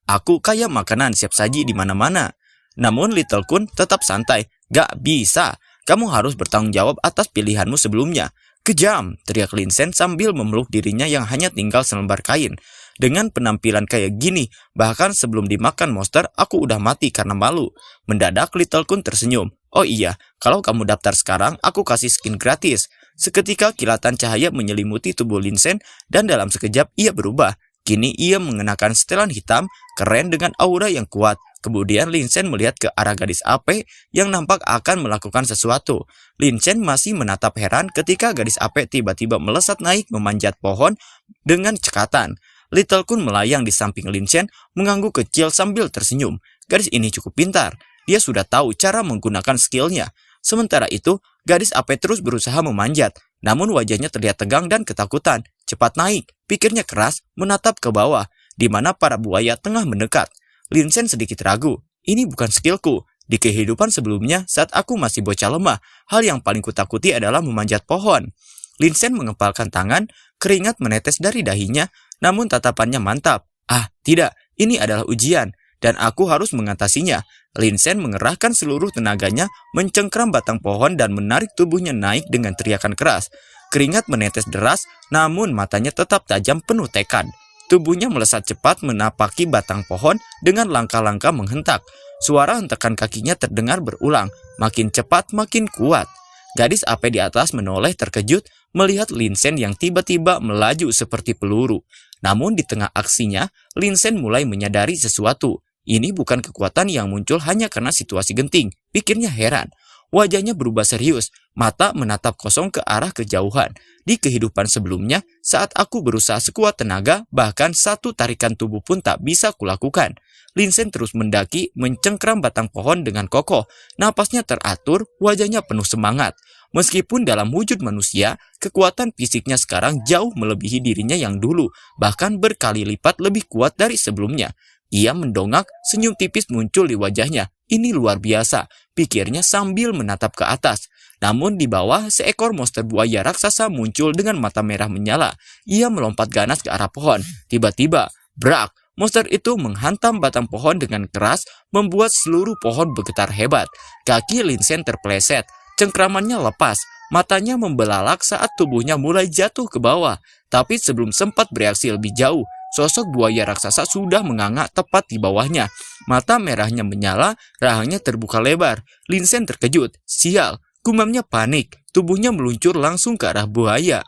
Speaker 1: Aku kaya makanan siap saji di mana-mana. Namun Little Kun tetap santai. Gak bisa. Kamu harus bertanggung jawab atas pilihanmu sebelumnya. Kejam, teriak Lin Shen sambil memeluk dirinya yang hanya tinggal selembar kain. Dengan penampilan kayak gini, bahkan sebelum dimakan monster, aku udah mati karena malu. Mendadak Little Kun tersenyum. Oh iya, kalau kamu daftar sekarang, aku kasih skin gratis. Seketika kilatan cahaya menyelimuti tubuh Lin Shen dan dalam sekejap ia berubah. Kini ia mengenakan setelan hitam, keren dengan aura yang kuat. Kemudian Lin Shen melihat ke arah gadis Ape yang nampak akan melakukan sesuatu. Lin Shen masih menatap heran ketika gadis Ape tiba-tiba melesat naik memanjat pohon dengan cekatan. Little Kun melayang di samping Lin Shen, mengangguk kecil sambil tersenyum. Gadis ini cukup pintar. Dia sudah tahu cara menggunakan skillnya. Sementara itu, gadis Ape terus berusaha memanjat, namun wajahnya terlihat tegang dan ketakutan. Cepat naik, pikirnya keras, menatap ke bawah, di mana para buaya tengah mendekat. Lin Shen sedikit ragu, ini bukan skillku. Di kehidupan sebelumnya, saat aku masih bocah lemah, hal yang paling kutakuti adalah memanjat pohon. Lin Shen mengepalkan tangan, keringat menetes dari dahinya, namun tatapannya mantap. Ah, tidak, ini adalah ujian. Dan aku harus mengatasinya. Lin Shen mengerahkan seluruh tenaganya, mencengkram batang pohon dan menarik tubuhnya naik dengan teriakan keras. Keringat menetes deras, namun matanya tetap tajam penuh tekad. Tubuhnya melesat cepat menapaki batang pohon dengan langkah-langkah menghentak. Suara hentakan kakinya terdengar berulang, makin cepat makin kuat. Gadis Ape di atas menoleh terkejut melihat Lin Shen yang tiba-tiba melaju seperti peluru.
Speaker 2: Namun di tengah aksinya, Lin Shen mulai menyadari sesuatu. Ini bukan kekuatan yang muncul hanya karena situasi genting, pikirnya heran. Wajahnya berubah serius, mata menatap kosong ke arah kejauhan. Di kehidupan sebelumnya, saat aku berusaha sekuat tenaga, bahkan satu tarikan tubuh pun tak bisa kulakukan. Lin Shen terus mendaki, mencengkram batang pohon dengan kokoh. Napasnya teratur, wajahnya penuh semangat. Meskipun dalam wujud manusia, kekuatan fisiknya sekarang jauh melebihi dirinya yang dulu, bahkan berkali lipat lebih kuat dari sebelumnya. Ia mendongak, senyum tipis muncul di wajahnya. Ini luar biasa, pikirnya sambil menatap ke atas. Namun di bawah, seekor monster buaya raksasa muncul dengan mata merah menyala. Ia melompat ganas ke arah pohon. Tiba-tiba, brak! Monster itu menghantam batang pohon dengan keras, membuat seluruh pohon bergetar hebat. Kaki Lin Shen terpeleset, cengkramannya lepas. Matanya membelalak saat tubuhnya mulai jatuh ke bawah. Tapi sebelum sempat bereaksi lebih jauh, sosok buaya raksasa sudah menganga tepat di bawahnya. Mata merahnya menyala, rahangnya terbuka lebar. Lin Shen terkejut. Sial, gumamnya panik. Tubuhnya meluncur langsung ke arah buaya.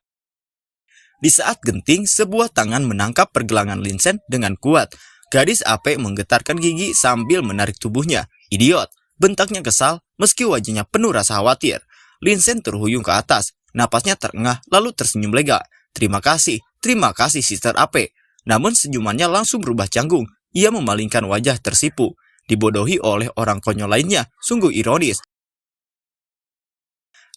Speaker 2: Di saat genting, sebuah tangan menangkap pergelangan Lin Shen dengan kuat. Gadis ape menggetarkan gigi sambil menarik tubuhnya. Idiot, bentaknya kesal meski wajahnya penuh rasa khawatir. Lin Shen terhuyung ke atas. Napasnya terengah lalu tersenyum lega. Terima kasih Sister Ape. Namun senyumannya langsung berubah canggung. Ia memalingkan wajah tersipu. Dibodohi oleh orang konyol lainnya, sungguh ironis.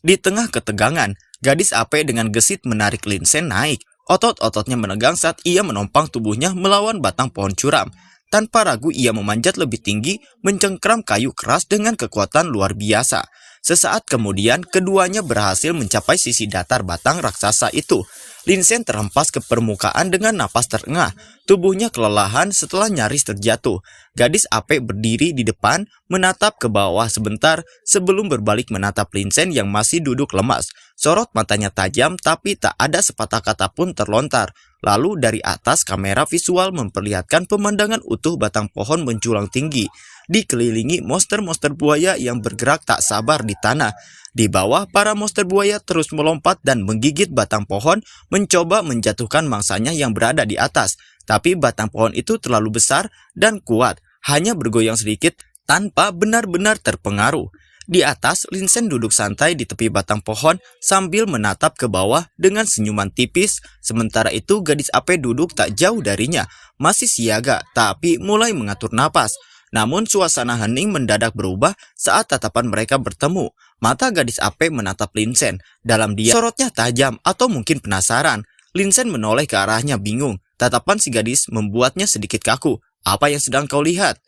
Speaker 2: Di tengah ketegangan, gadis ape dengan gesit menarik Lin Shen naik. Otot-ototnya menegang saat ia menompang tubuhnya melawan batang pohon curam. Tanpa ragu ia memanjat lebih tinggi, mencengkram kayu keras dengan kekuatan luar biasa. Sesaat kemudian, keduanya berhasil mencapai sisi datar batang raksasa itu. Lin Shen terhempas ke permukaan dengan napas terengah. Tubuhnya kelelahan setelah nyaris terjatuh. Gadis ape berdiri di depan, menatap ke bawah sebentar sebelum berbalik menatap Lin Shen yang masih duduk lemas. Sorot matanya tajam tapi tak ada sepatah kata pun terlontar. Lalu dari atas kamera visual memperlihatkan pemandangan utuh batang pohon menjulang tinggi, dikelilingi monster-monster buaya yang bergerak tak sabar di tanah. Di bawah, para monster buaya terus melompat dan menggigit batang pohon, mencoba menjatuhkan mangsanya yang berada di atas. Tapi batang pohon itu terlalu besar dan kuat, hanya bergoyang sedikit tanpa benar-benar terpengaruh. Di atas, Lin Shen duduk santai di tepi batang pohon sambil menatap ke bawah dengan senyuman tipis. Sementara itu, gadis ape duduk tak jauh darinya, masih siaga tapi mulai mengatur napas. Namun suasana hening mendadak berubah saat tatapan mereka bertemu. Mata gadis ape menatap Lin Shen. Dalam diam, sorotnya tajam atau mungkin penasaran. Lin Shen menoleh ke arahnya bingung. Tatapan si gadis membuatnya sedikit kaku. Apa yang sedang kau lihat?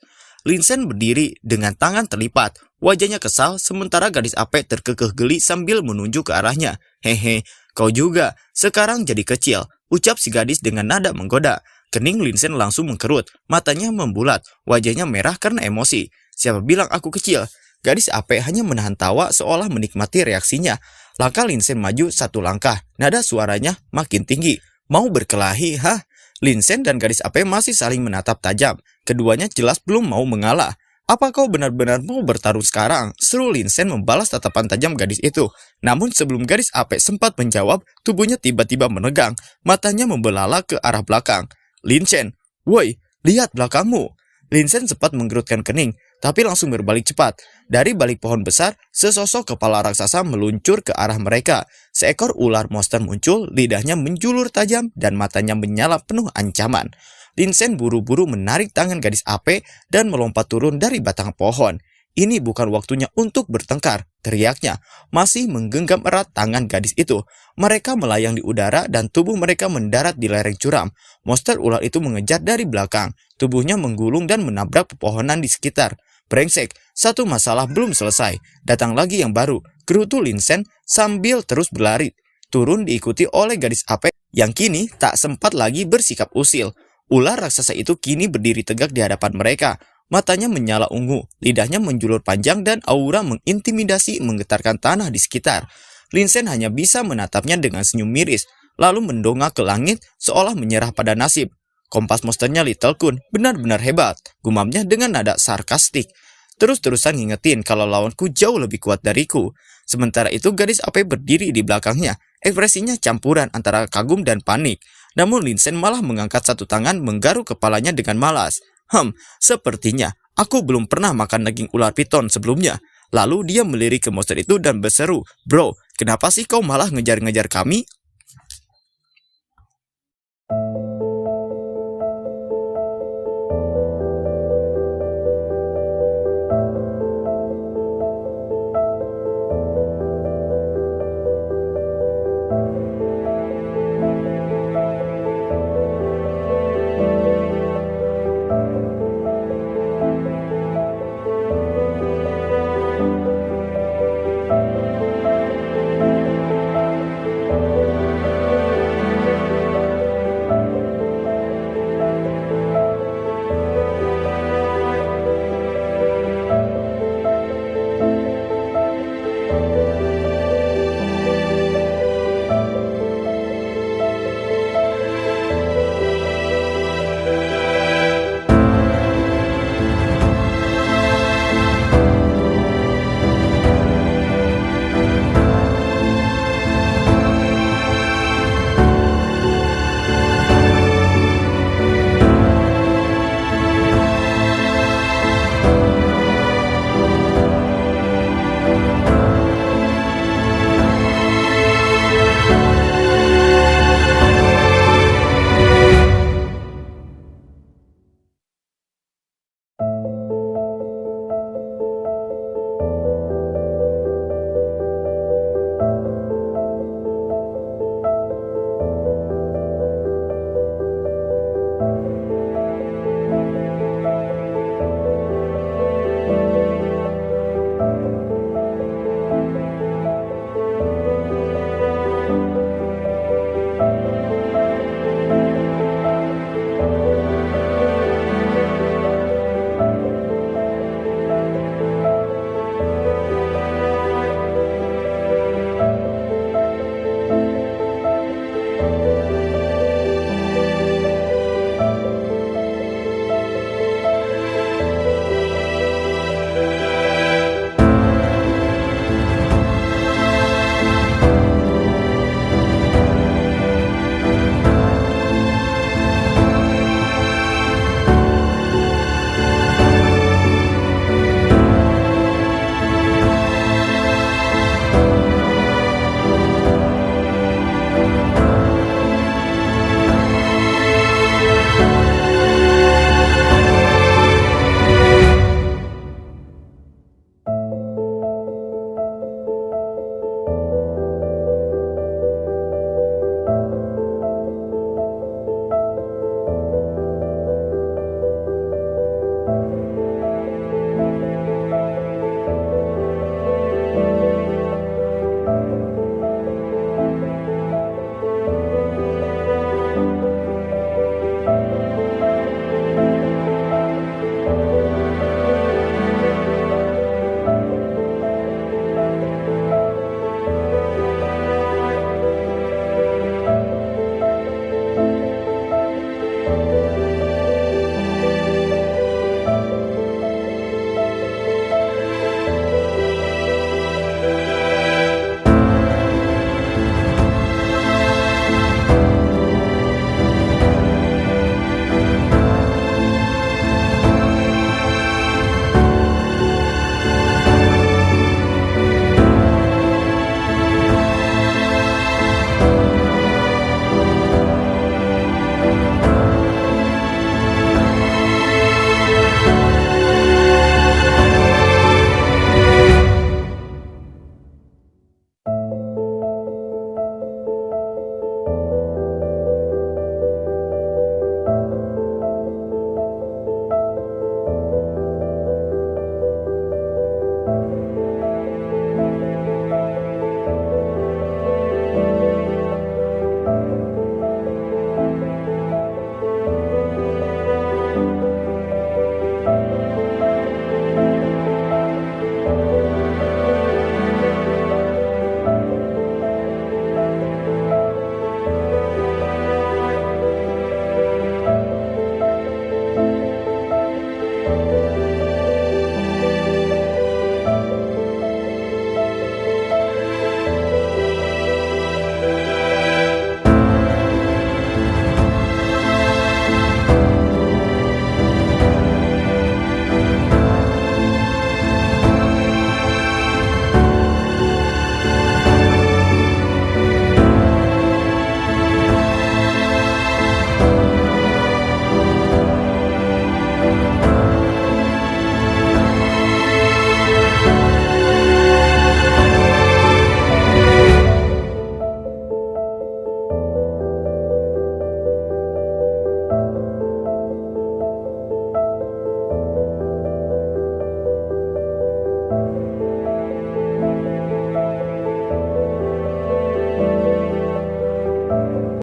Speaker 2: Lin Shen berdiri dengan tangan terlipat. Wajahnya kesal sementara gadis ape terkekeh geli sambil menunjuk ke arahnya. Hehe, kau juga. Sekarang jadi kecil, ucap si gadis dengan nada menggoda. Kening Lin Shen langsung mengkerut, matanya membulat, wajahnya merah karena emosi. Siapa bilang aku kecil? Gadis ape hanya menahan tawa seolah menikmati reaksinya. Langkah Lin Shen maju satu langkah, nada suaranya makin tinggi. Mau berkelahi, hah? Lin Shen dan gadis ape masih saling menatap tajam. Keduanya jelas belum mau mengalah. Apa kau benar-benar mau bertarung sekarang? Seru Lin Shen membalas tatapan tajam gadis itu. Namun sebelum gadis ape sempat menjawab, tubuhnya tiba-tiba menegang. Matanya membelalak ke arah belakang. Lin Shen, woi, lihat belakangmu. Lin Shen sempat menggerutkan kening, tapi langsung berbalik cepat. Dari balik pohon besar, sesosok kepala raksasa meluncur ke arah mereka. Seekor ular monster muncul, lidahnya menjulur tajam dan matanya menyala penuh ancaman. Lin Shen buru-buru menarik tangan gadis ape dan melompat turun dari batang pohon. Ini bukan waktunya untuk bertengkar, teriaknya, masih menggenggam erat tangan gadis itu. Mereka melayang di udara dan tubuh mereka mendarat di lereng curam. Monster ular itu mengejar dari belakang. Tubuhnya menggulung dan menabrak pepohonan di sekitar. Brengsek, satu masalah belum selesai. Datang lagi yang baru, gerutu Lin Shen sambil terus berlari. Turun diikuti oleh gadis ape yang kini tak sempat lagi bersikap usil. Ular raksasa itu kini berdiri tegak di hadapan mereka. Matanya menyala ungu, lidahnya menjulur panjang dan aura mengintimidasi menggetarkan tanah di sekitar. Lin Shen hanya bisa menatapnya dengan senyum miris, lalu mendongak ke langit seolah menyerah pada nasib. Kompas monsternya Little Kun benar-benar hebat, gumamnya dengan nada sarkastik. Terus-terusan ngingetin kalau lawanku jauh lebih kuat dariku. Sementara itu gadis ape berdiri di belakangnya, ekspresinya campuran antara kagum dan panik. Namun Lin Shen malah mengangkat satu tangan menggaruk kepalanya dengan malas. Sepertinya aku belum pernah makan daging ular piton sebelumnya. Lalu dia melirik ke monster itu dan berseru, "Bro, kenapa sih kau malah ngejar-ngejar kami?"